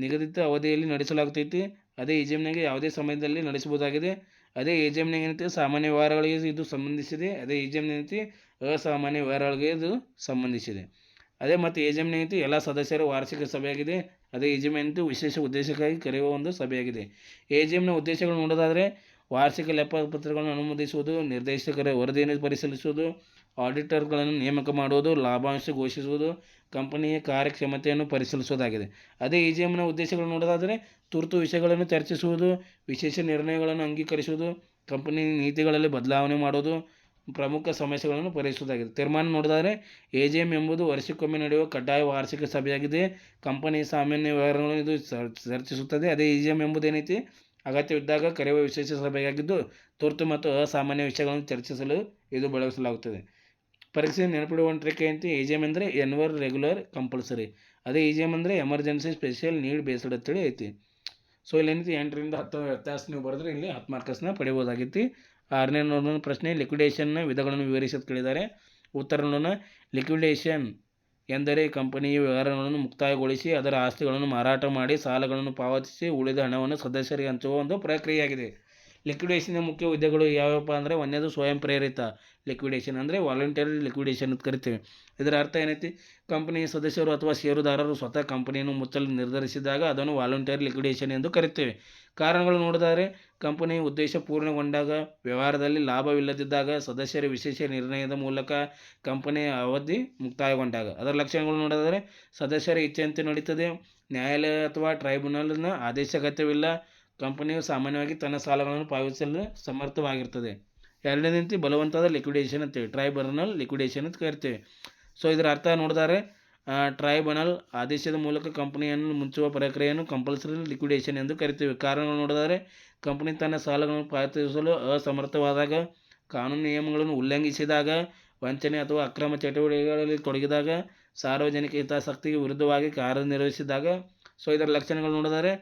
Speaker 1: ನಿಗದಿತ ಅವಧಿಯಲ್ಲಿ ನಡೆಸಲಾಗುತ್ತೈತಿ. ಅದೇ EGMನಾಗ ಯಾವುದೇ ಸಮಯದಲ್ಲಿ ನಡೆಸಬಹುದಾಗಿದೆ. ಅದೇ AGMನಾಗ ಏನೈತಿ? ಸಾಮಾನ್ಯ ವ್ಯವಹಾರಗಳಿಗೆ ಇದು ಸಂಬಂಧಿಸಿದೆ. ಅದೇ EGM ಏನೈತಿ? ಅಸಾಮಾನ್ಯ ವ್ಯವಹಾರಗಳಿಗೆ ಇದು ಸಂಬಂಧಿಸಿದೆ. ಅದೇ ಮತ್ತು AGM ಏನೈತಿ ಎಲ್ಲ ಸದಸ್ಯರ ವಾರ್ಷಿಕ ಸಭೆಯಾಗಿದೆ. ಅದೇ AGM ಏನೈತಿ ವಿಶೇಷ ಉದ್ದೇಶಕ್ಕಾಗಿ ಕರೆಯುವ ಒಂದು ಸಭೆಯಾಗಿದೆ. AGMನ ಉದ್ದೇಶಗಳು ನೋಡೋದಾದರೆ ವಾರ್ಷಿಕ ಲೆಕ್ಕಪತ್ರಗಳನ್ನು ಅನುಮೋದಿಸುವುದು, ನಿರ್ದೇಶಕರ ವರದಿಯನ್ನು ಪರಿಶೀಲಿಸುವುದು, ಆಡಿಟರ್ಗಳನ್ನು ನೇಮಕ ಮಾಡುವುದು, ಲಾಭಾಂಶ ಘೋಷಿಸುವುದು, ಕಂಪನಿಯ ಕಾರ್ಯಕ್ಷಮತೆಯನ್ನು ಪರಿಶೀಲಿಸುವುದಾಗಿದೆ. ಅದೇ AGMನ ಉದ್ದೇಶಗಳು ನೋಡೋದಾದರೆ ತುರ್ತು ವಿಷಯಗಳನ್ನು ಚರ್ಚಿಸುವುದು, ವಿಶೇಷ ನಿರ್ಣಯಗಳನ್ನು ಅಂಗೀಕರಿಸುವುದು, ಕಂಪನಿ ನೀತಿಗಳಲ್ಲಿ ಬದಲಾವಣೆ ಮಾಡುವುದು, ಪ್ರಮುಖ ಸಮಸ್ಯೆಗಳನ್ನು ಪರಿಹರಿಸುವುದಾಗಿದೆ. ತೀರ್ಮಾನ ನೋಡಿದರೆ AGM ಎಂಬುದು ವರ್ಷಕ್ಕೊಮ್ಮೆ ನಡೆಯುವ ಕಡ್ಡಾಯ ವಾರ್ಷಿಕ ಸಭೆಯಾಗಿದೆ. ಕಂಪನಿಯ ಸಾಮಾನ್ಯ ವ್ಯವಹಾರಗಳನ್ನು ಇದು ಚರ್ಚಿಸುತ್ತದೆ. ಅದೇ AGM ಎಂಬುದೇನೈತಿ ಅಗತ್ಯವಿದ್ದಾಗ ಕರೆಯುವ ವಿಶೇಷ ಸಭೆಯಾಗಿದ್ದು ತುರ್ತು ಮತ್ತು ಅಸಾಮಾನ್ಯ ವಿಷಯಗಳನ್ನು ಚರ್ಚಿಸಲು ಇದು ಬಳಸಲಾಗುತ್ತದೆ. ಪರೀಕ್ಷೆ ನೆನಪಿಡುವಂತ್ರಿಕೆ ಏನೈತಿ AGM ಅಂದರೆ ಎನ್ವರ್ ರೆಗ್ಯುಲರ್ ಕಂಪಲ್ಸರಿ. ಅದೇ AGM ಅಂದರೆ ಎಮರ್ಜೆನ್ಸಿ ಸ್ಪೆಷಲ್ ನೀಡ್ ಬೇಸ್ಡ್ ಅಂತೇಳಿ ಐತಿ. ಸೊ ಇಲ್ಲಿ ಏನೈತಿ 8ರಿಂದ 10 ವ್ಯತ್ಯಾಸ ನೀವು ಬರೆದ್ರೆ ಇಲ್ಲಿ 10 ಮಾರ್ಕಸ್ನ ಪಡೆಯಬಹುದಾಗಿತ್ತು. 6ನೇ ಪ್ರಶ್ನೆ ಲಿಕ್ವಿಡೇಷನ್ನ ವಿಧಗಳನ್ನು ವಿವರಿಸಿ ಕೇಳಿದ್ದಾರೆ. ಉತ್ತರ ನೋಡೋಣ. ಲಿಕ್ವಿಡೇಷನ್ ಎಂದರೆ ಕಂಪನಿಯ ವ್ಯವಹಾರಗಳನ್ನು ಮುಕ್ತಾಯಗೊಳಿಸಿ ಅದರ ಆಸ್ತಿಗಳನ್ನು ಮಾರಾಟ ಮಾಡಿ ಸಾಲಗಳನ್ನು ಪಾವತಿಸಿ ಉಳಿದ ಹಣವನ್ನು ಸದಸ್ಯರಿಗೆ ಹಂಚುವ ಒಂದು ಪ್ರಕ್ರಿಯೆಯಾಗಿದೆ. ಲಿಕ್ವಿಡೇಷನ್ನ ಮುಖ್ಯ ಹುದ್ದೆಗಳು ಯಾವ್ಯಾವಪ್ಪ ಅಂದರೆ ಒಂದನೇದು ಸ್ವಯಂ ಪ್ರೇರಿತ ಲಿಕ್ವಿಡೇಷನ್ ಅಂದರೆ ವಾಲಂಟರಿ ಲಿಕ್ವಿಡೇಷನ್ ಅಂತ ಕರಿತೀವಿ. ಇದರ ಅರ್ಥ ಏನೈತಿ, ಕಂಪನಿಯ ಸದಸ್ಯರು ಅಥವಾ ಷೇರುದಾರರು ಸ್ವತಃ ಕಂಪನಿಯನ್ನು ಮುಚ್ಚಲು ನಿರ್ಧರಿಸಿದಾಗ ಅದನ್ನು ವಾಲಂಟರಿ ಲಿಕ್ವಿಡೇಷನ್ ಎಂದು ಕರಿತೇವೆ. ಕಾರಣಗಳು ನೋಡಿದರೆ ಕಂಪನಿಯ ಉದ್ದೇಶ ಪೂರ್ಣಗೊಂಡಾಗ, ವ್ಯವಹಾರದಲ್ಲಿ ಲಾಭವಿಲ್ಲದಿದ್ದಾಗ, ಸದಸ್ಯರ ವಿಶೇಷ ನಿರ್ಣಯದ ಮೂಲಕ ಕಂಪನಿಯ ಅವಧಿ ಮುಕ್ತಾಯಗೊಂಡಾಗ. ಅದರ ಲಕ್ಷಣಗಳು ನೋಡಿದರೆ ಸದಸ್ಯರ ಇಚ್ಛೆಯಂತೆ ನಡೀತದೆ, ನ್ಯಾಯಾಲಯ ಅಥವಾ ಟ್ರೈಬ್ಯುನಲ್ನ ಆದೇಶ ಅಗತ್ಯವಿಲ್ಲ, ಕಂಪನಿಯು ಸಾಮಾನ್ಯವಾಗಿ ತನ್ನ ಸಾಲಗಳನ್ನು ಪಾವತಿಸಲು ಸಮರ್ಥವಾಗಿರ್ತದೆ. ಎರಡನೇದಂತೆ ಬಲವಂತವಾದ ಲಿಕ್ವಿಡೇಷನ್ ಅಂತೇಳಿ ಟ್ರೈಬ್ಯುನಲ್ ಲಿಕ್ವಿಡೇಷನ್ ಅಂತ ಕರಿತೇವೆ. ಸೊ ಇದರ ಅರ್ಥ ನೋಡಿದರೆ ಟ್ರೈಬ್ಯುನಲ್ ಆದೇಶದ ಮೂಲಕ ಕಂಪನಿಯನ್ನು ಮುಚ್ಚುವ ಪ್ರಕ್ರಿಯೆಯನ್ನು ಕಂಪಲ್ಸರಿ ಲಿಕ್ವಿಡೇಷನ್ ಎಂದು ಕರಿತೇವೆ. ಕಾರಣಗಳು ನೋಡಿದರೆ ಕಂಪನಿ ತನ್ನ ಸಾಲಗಳನ್ನು ಪಾವತಿಸಲು ಅಸಮರ್ಥವಾದಾಗ, ಕಾನೂನು ನಿಯಮಗಳನ್ನು ಉಲ್ಲಂಘಿಸಿದಾಗ, ವಂಚನೆ ಅಥವಾ ಅಕ್ರಮ ಚಟುವಟಿಕೆಗಳಲ್ಲಿ ತೊಡಗಿದಾಗ, ಸಾರ್ವಜನಿಕ ಹಿತಾಸಕ್ತಿಗೆ ವಿರುದ್ಧವಾಗಿ ಕಾರ್ಯನಿರ್ವಹಿಸಿದಾಗ. ಸೊ ಇದರ ಲಕ್ಷಣಗಳು ನೋಡಿದರೆ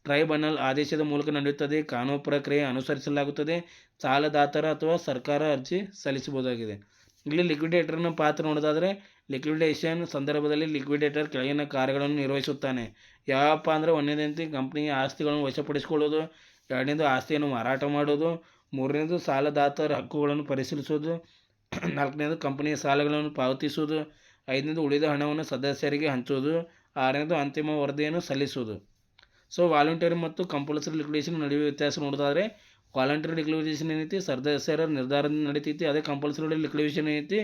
Speaker 1: ಟ್ರೈಬ್ಯುನಲ್ ಆದೇಶದ ಮೂಲಕ ನಡೆಯುತ್ತದೆ, ಕಾನೂನು ಪ್ರಕ್ರಿಯೆ ಅನುಸರಿಸಲಾಗುತ್ತದೆ, ಸಾಲದಾತರ ಅಥವಾ ಸರ್ಕಾರ ಅರ್ಜಿ ಸಲ್ಲಿಸಬಹುದಾಗಿದೆ. ಇಲ್ಲಿ ಲಿಕ್ವಿಡೇಟರ್ನ ಪಾತ್ರ ನೋಡೋದಾದರೆ ಲಿಕ್ವಿಡೇಷನ್ ಸಂದರ್ಭದಲ್ಲಿ ಲಿಕ್ವಿಡೇಟರ್ ಕೆಳಗಿನ ಕಾರ್ಯಗಳನ್ನು ನಿರ್ವಹಿಸುತ್ತಾನೆ. ಯಾವಪ್ಪ ಅಂದರೆ ಒಂದನೇದಂತೆ ಕಂಪನಿಯ ಆಸ್ತಿಗಳನ್ನು ವಶಪಡಿಸಿಕೊಳ್ಳುವುದು, ಎರಡನೇದು ಆಸ್ತಿಯನ್ನು ಮಾರಾಟ ಮಾಡುವುದು, ಮೂರನೇದು ಸಾಲದಾತರ ಹಕ್ಕುಗಳನ್ನು ಪರಿಶೀಲಿಸುವುದು, ನಾಲ್ಕನೇದು ಕಂಪನಿಯ ಸಾಲಗಳನ್ನು ಪಾವತಿಸುವುದು, ಐದನೇದು ಉಳಿದ ಹಣವನ್ನು ಸದಸ್ಯರಿಗೆ ಹಂಚುವುದು, ಆರನೇದು ಅಂತಿಮ ವರದಿಯನ್ನು ಸಲ್ಲಿಸುವುದು. ಸೊ ವಾಲಂಟರಿ ಮತ್ತು ಕಂಪಲ್ಸರಿ ಲಿಕ್ವಿಡೇಷನ್ ನಡುವೆ ವ್ಯತ್ಯಾಸ ನೋಡೋದಾದರೆ ವಾಲಂಟರಿ ಲಿಕ್ವಿಡೇಷನ್ ಏನೈತಿ ಸದಸ್ಯರ ನಿರ್ಧಾರದಿಂದ ನಡೀತೈತಿ. ಅದೇ ಕಂಪಲ್ಸರಿ ಲಿಕ್ವಿಡೇಷನ್ ಏನೈತಿ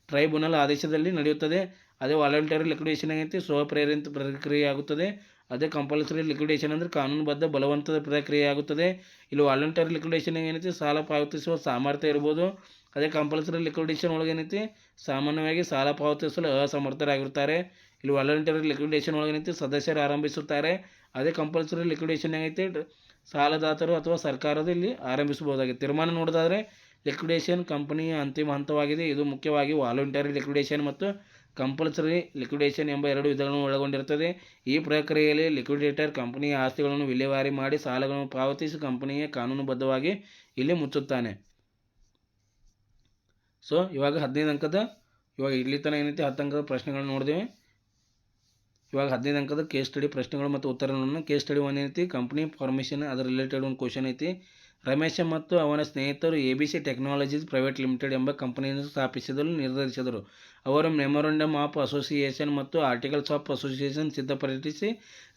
Speaker 1: ಟ್ರೈಬ್ಯುನಲ್ ಆದೇಶದಲ್ಲಿ ನಡೆಯುತ್ತದೆ. ಅದೇ ವಾಲಂಟರಿ ಲಿಕ್ವಿಡೇಷನ್ ಏನೈತಿ ಸ್ವಪ್ರೇರಿತ ಪ್ರಕ್ರಿಯೆ ಆಗುತ್ತದೆ. ಅದೇ ಕಂಪಲ್ಸರಿ ಲಿಕ್ವಿಡೇಷನ್ ಅಂದರೆ ಕಾನೂನುಬದ್ಧ ಬಲವಂತದ ಪ್ರಕ್ರಿಯೆ ಆಗುತ್ತದೆ. ಇಲ್ಲಿ ವಾಲಂಟರಿ ಲಿಕ್ವಿಡೇಷನ್ ಏನೈತಿ ಸಾಲ ಪಾವತಿಸುವ ಸಾಮರ್ಥ್ಯ ಇರ್ಬೋದು. ಅದೇ ಕಂಪಲ್ಸರಿ ಲಿಕ್ವಿಡೇಷನ್ ಒಳಗೆ ಏನೈತಿ ಸಾಮಾನ್ಯವಾಗಿ ಸಾಲ ಪಾವತಿಸಲು ಅಸಮರ್ಥರಾಗಿರ್ತಾರೆ. ಇಲ್ಲಿ ವಾಲಂಟರಿ ಲಿಕ್ವಿಡೇಷನ್ ಒಳಗೆ ಏನೈತಿ ಸದಸ್ಯರು ಆರಂಭಿಸುತ್ತಾರೆ. ಅದೇ ಕಂಪಲ್ಸರಿ ಲಿಕ್ವಿಡೇಷನ್ ಏನೈತಿ ಸಾಲದಾತರು ಅಥವಾ ಸರ್ಕಾರದ ಇಲ್ಲಿ ಆರಂಭಿಸಬಹುದಾಗಿದೆ. ತೀರ್ಮಾನ ನೋಡೋದಾದರೆ ಲಿಕ್ವಿಡೇಷನ್ ಕಂಪನಿಯ ಅಂತಿಮ ಹಂತವಾಗಿದೆ. ಇದು ಮುಖ್ಯವಾಗಿ ವಾಲಂಟರಿ ಲಿಕ್ವಿಡೇಷನ್ ಮತ್ತು ಕಂಪಲ್ಸರಿ ಲಿಕ್ವಿಡೇಷನ್ ಎಂಬ ಎರಡು ವಿಧಗಳನ್ನು ಒಳಗೊಂಡಿರುತ್ತದೆ. ಈ ಪ್ರಕ್ರಿಯೆಯಲ್ಲಿ ಲಿಕ್ವಿಡೇಟರ್ ಕಂಪನಿಯ ಆಸ್ತಿಗಳನ್ನು ವಿಲೇವಾರಿ ಮಾಡಿ ಸಾಲಗಳನ್ನು ಪಾವತಿಸಿ ಕಂಪನಿಯ ಕಾನೂನುಬದ್ಧವಾಗಿ ಇಲ್ಲಿ ಮುಚ್ಚುತ್ತಾನೆ. ಸೊ ಇವಾಗ 15 ಅಂಕದ ಇಲ್ಲಿ ತನಕ ಏನೈತಿ 10 ಅಂಕದ ಪ್ರಶ್ನೆಗಳನ್ನು ನೋಡಿದೇವೆ. ಇವಾಗ 15 ಅಂಕದ ಕೇಸ್ ಸ್ಟಡಿ ಪ್ರಶ್ನೆಗಳು ಮತ್ತು ಉತ್ತರಗಳನ್ನು. ಕೇಸ್ ಸ್ಟಡಿ ಒಂದು ಏನೈತಿ ಕಂಪ್ನಿ ಫಾರ್ಮೇಷನ್ ಅದರ ರಿಲೇಟೆಡ್ ಒಂದು ಕ್ವಶನ್ ಐತಿ. ರಮೇಶ ಮತ್ತು ಅವನ ಸ್ನೇಹಿತರು ABC ಟೆಕ್ನಾಲಜೀಸ್ ಪ್ರೈವೇಟ್ ಲಿಮಿಟೆಡ್ ಎಂಬ ಕಂಪನಿಯನ್ನು ಸ್ಥಾಪಿಸಲು ನಿರ್ಧರಿಸಿದರು. ಅವರು ಮೆಮೊರಂಡಮ್ ಆಫ್ ಅಸೋಸಿಯೇಷನ್ ಮತ್ತು ಆರ್ಟಿಕಲ್ಸ್ ಆಫ್ ಅಸೋಸಿಯೇಷನ್ ಸಿದ್ಧಪಡಿಸಿ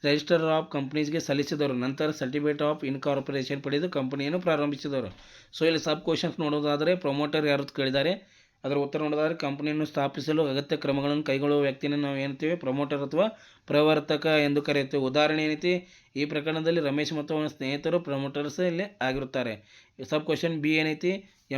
Speaker 1: ರಿಜಿಸ್ಟರ್ ಆಫ್ ಕಂಪನೀಸ್ಗೆ ಸಲ್ಲಿಸಿದರು. ನಂತರ ಸರ್ಟಿಫಿಕೇಟ್ ಆಫ್ ಇನ್ಕಾರ್ಪೊರೇಷನ್ ಪಡೆದು ಕಂಪನಿಯನ್ನು ಪ್ರಾರಂಭಿಸಿದರು. ಸೊ ಇಲ್ಲಿ ಸಬ್ ಕ್ವಶನ್ಸ್ ನೋಡೋದಾದರೆ ಪ್ರಮೋಟರ್ ಯಾರು ಕೇಳಿದ್ದಾರೆ. ಅದರ ಉತ್ತರ ನೋಡೋದಾದರೆ ಕಂಪನಿಯನ್ನು ಸ್ಥಾಪಿಸಲು ಅಗತ್ಯ ಕ್ರಮಗಳನ್ನು ಕೈಗೊಳ್ಳುವ ವ್ಯಕ್ತಿಯನ್ನು ನಾವು ಏನಂತೀವಿ ಪ್ರಮೋಟರ್ ಅಥವಾ ಪ್ರವರ್ತಕ ಎಂದು ಕರೆಯುತ್ತೇವೆ. ಉದಾಹರಣೆ ಏನೈತಿ ಈ ಪ್ರಕರಣದಲ್ಲಿ ರಮೇಶ್ ಮತ್ತು ಅವನ ಸ್ನೇಹಿತರು ಪ್ರಮೋಟರ್ಸ್ ಇಲ್ಲಿ ಆಗಿರುತ್ತಾರೆ. ಸಬ್ ಕ್ವಶನ್ ಬಿ ಏನೈತಿ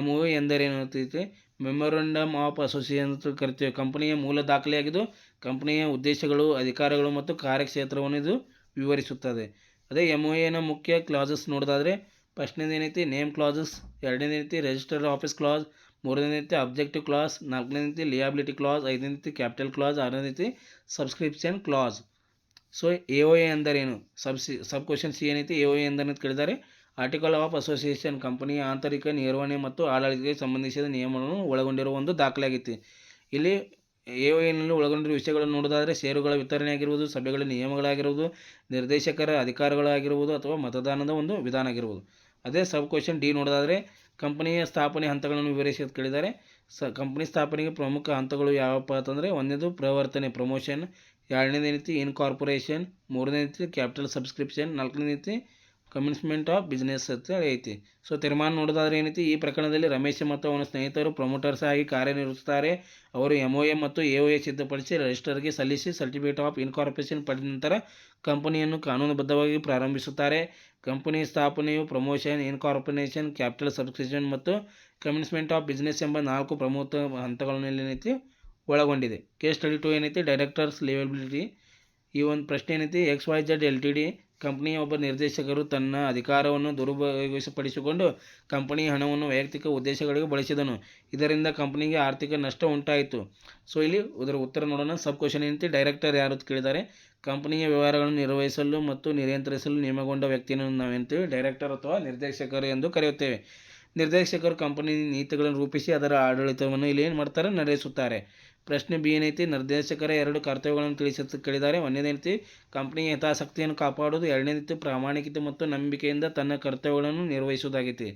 Speaker 1: MOU ಎಂದರೇನು ಅಂತೈತಿ ಮೆಮೊರಂಡಮ್ ಆಫ್ ಅಸೋಸಿಯೇಷನ್ ಅಂತ ಕರಿತೀವಿ. ಕಂಪನಿಯ ಮೂಲ ದಾಖಲೆಯಾಗಿದ್ದು ಕಂಪನಿಯ ಉದ್ದೇಶಗಳು ಅಧಿಕಾರಗಳು ಮತ್ತು ಕಾರ್ಯಕ್ಷೇತ್ರವನ್ನು ಇದು ವಿವರಿಸುತ್ತದೆ. ಅದೇ MOUನ ಮುಖ್ಯ ಕ್ಲಾಸಸ್ ನೋಡೋದಾದರೆ ಫಸ್ಟ್ನೇದು ಏನೈತಿ ನೇಮ್ ಕ್ಲಾಸಸ್, ಎರಡನೇದೈತಿ ರಿಜಿಸ್ಟರ್ ಆಫೀಸ್ ಕ್ಲಾಸ್, ಮೂರನೇದೈತಿ ಅಬ್ಜೆಕ್ಟಿವ್ ಕ್ಲಾಸ್, ನಾಲ್ಕನೇದೈತಿ ಲಿಯಾಬಿಲಿಟಿ ಕ್ಲಾಸ್, ಐದನೇದೈತಿ ಕ್ಯಾಪಿಟಲ್ ಕ್ಲಾಸ್, ಆರನೇದೈತಿ ಸಬ್ಸ್ಕ್ರಿಪ್ಷನ್ ಕ್ಲಾಸ್. ಸೊ AOA ಎಂದರೇನು ಸಬ್ ಕ್ವಶನ್ ಸಿ ಏನೈತಿ AOA ಎಂದರೇನು ಕೇಳಿದ್ದಾರೆ. ಆರ್ಟಿಕಲ್ ಆಫ್ ಅಸೋಸಿಯೇಷನ್ ಕಂಪನಿಯ ಆಂತರಿಕ ನಿರ್ವಹಣೆ ಮತ್ತು ಆಡಳಿತಕ್ಕೆ ಸಂಬಂಧಿಸಿದ ನಿಯಮಗಳನ್ನು ಒಳಗೊಂಡಿರುವ ಒಂದು ದಾಖಲೆಯಾಗಿತ್ತು. ಇಲ್ಲಿ AOAನಲ್ಲಿ ಒಳಗೊಂಡಿರುವ ವಿಷಯಗಳನ್ನು ನೋಡೋದಾದರೆ ಷೇರುಗಳ ವಿತರಣೆ ಆಗಿರ್ಬೋದು, ಸಭೆಗಳ ನಿಯಮಗಳಾಗಿರ್ಬೋದು, ನಿರ್ದೇಶಕರ ಅಧಿಕಾರಗಳಾಗಿರ್ಬೋದು ಅಥವಾ ಮತದಾನದ ಒಂದು ವಿಧಾನ ಆಗಿರ್ಬೋದು. ಅದೇ ಸಬ್ ಕ್ವಶನ್ ಡಿ ನೋಡೋದಾದರೆ ಕಂಪನಿಯ ಸ್ಥಾಪನೆ ಹಂತಗಳನ್ನು ವಿವರಿಸಿ ಕೇಳಿದ್ದಾರೆ. ಕಂಪ್ನಿ ಸ್ಥಾಪನೆಗೆ ಪ್ರಮುಖ ಹಂತಗಳು ಯಾವಪ್ಪ ಅಂತಂದರೆ, ಒಂದನೇದು ಪ್ರವರ್ತನೆ ಪ್ರಮೋಷನ್, ಎರಡನೇದು ಏನೈತಿ ಇನ್ಕಾರ್ಪೊರೇಷನ್, ಮೂರನೇ ಐತಿ ಕ್ಯಾಪಿಟಲ್ ಸಬ್ಸ್ಕ್ರಿಪ್ಷನ್, ನಾಲ್ಕನೇ ಐತಿ ಕಮಿನ್ಸ್ಮೆಂಟ್ ಆಫ್ ಬಿಸ್ನೆಸ್ ಅಂತ ಐತಿ. ಸೊ ತೀರ್ಮಾನ ನೋಡೋದಾದ್ರೆ ಏನೈತಿ, ಈ ಪ್ರಕರಣದಲ್ಲಿ ರಮೇಶ್ ಮತ್ತು ಅವನ ಸ್ನೇಹಿತರು ಪ್ರಮೋಟರ್ಸ್ ಆಗಿ ಕಾರ್ಯನಿರ್ವಹಿಸುತ್ತಾರೆ. ಅವರು MOA ಮತ್ತು AOA ಸಿದ್ಧಪಡಿಸಿ ರಿಜಿಸ್ಟರ್ಗೆ ಸಲ್ಲಿಸಿ ಸರ್ಟಿಫಿಕೇಟ್ ಆಫ್ ಇನ್ಕಾರ್ಪೊರೇಷನ್ ಪಡೆದ ನಂತರ ಕಂಪನಿಯನ್ನು ಕಾನೂನುಬದ್ಧವಾಗಿ ಪ್ರಾರಂಭಿಸುತ್ತಾರೆ. ಕಂಪನಿ ಸ್ಥಾಪನೆಯು ಪ್ರಮೋಷನ್, ಇನ್ಕಾರ್ಪೊರೇಷನ್, ಕ್ಯಾಪಿಟಲ್ ಸಬ್ಸ್ಕ್ರಿಪ್ಷನ್ ಮತ್ತು ಕಮಿನ್ಸ್ಮೆಂಟ್ ಆಫ್ ಬಿಸ್ನೆಸ್ ಎಂಬ 4 ಪ್ರಮುಖ ಹಂತಗಳನ್ನು ಏನೈತಿ ಒಳಗೊಂಡಿದೆ. ಕೇಸ್ ಸ್ಟಡಿ 2 ಏನೈತಿ ಡೈರೆಕ್ಟರ್ಸ್ ಲಿಯಬಿಲಿಟಿ. ಈ ಒಂದು ಪ್ರಶ್ನೆ ಏನೈತಿ, XYZ Ltd ಕಂಪನಿಯ ಒಬ್ಬ ನಿರ್ದೇಶಕರು ತನ್ನ ಅಧಿಕಾರವನ್ನು ದುರುಪಯೋಗಪಡಿಸಿಕೊಂಡು ಕಂಪನಿಯ ಹಣವನ್ನು ವೈಯಕ್ತಿಕ ಉದ್ದೇಶಗಳಿಗೆ ಬಳಸಿದನು. ಇದರಿಂದ ಕಂಪನಿಗೆ ಆರ್ಥಿಕ ನಷ್ಟ ಉಂಟಾಯಿತು. ಸೊ ಇಲ್ಲಿ ಇದರ ಉತ್ತರ ನೋಡೋಣ. ಸಬ್ ಕ್ವಶನ್ ಏನೈತಿ, ಡೈರೆಕ್ಟರ್ ಯಾರು ಅಂತ ಕೇಳಿದ್ದಾರೆ. ಕಂಪನಿಯ ವ್ಯವಹಾರಗಳನ್ನು ನಿರ್ವಹಿಸಲು ಮತ್ತು ನಿಯಂತ್ರಿಸಲು ನೇಮಕಗೊಂಡ ವ್ಯಕ್ತಿಯನ್ನು ನಾವೇಂತೀವಿ ಡೈರೆಕ್ಟರ್ ಅಥವಾ ನಿರ್ದೇಶಕರು ಎಂದು ಕರೆಯುತ್ತೇವೆ. ನಿರ್ದೇಶಕರು ಕಂಪನಿ ನೀತಿಗಳನ್ನು ರೂಪಿಸಿ ಅದರ ಆಡಳಿತವನ್ನು ಇಲ್ಲಿ ಏನು ಮಾಡ್ತಾರೆ, ನಡೆಸುತ್ತಾರೆ. ಪ್ರಶ್ನೆ ಬಿ ಏನೈತಿ, ನಿರ್ದೇಶಕರ 2 ಕರ್ತವ್ಯಗಳನ್ನು ತಿಳಿಸಿ ಕೇಳಿದ್ದಾರೆ. ಒಂದನೇದೈತಿ ಕಂಪನಿಯ ಹಿತಾಸಕ್ತಿಯನ್ನು ಕಾಪಾಡುವುದು, ಎರಡನೇದೈತಿ ಪ್ರಾಮಾಣಿಕತೆ ಮತ್ತು ನಂಬಿಕೆಯಿಂದ ತನ್ನ ಕರ್ತವ್ಯಗಳನ್ನು ನಿರ್ವಹಿಸುವುದಾಗೈತಿ.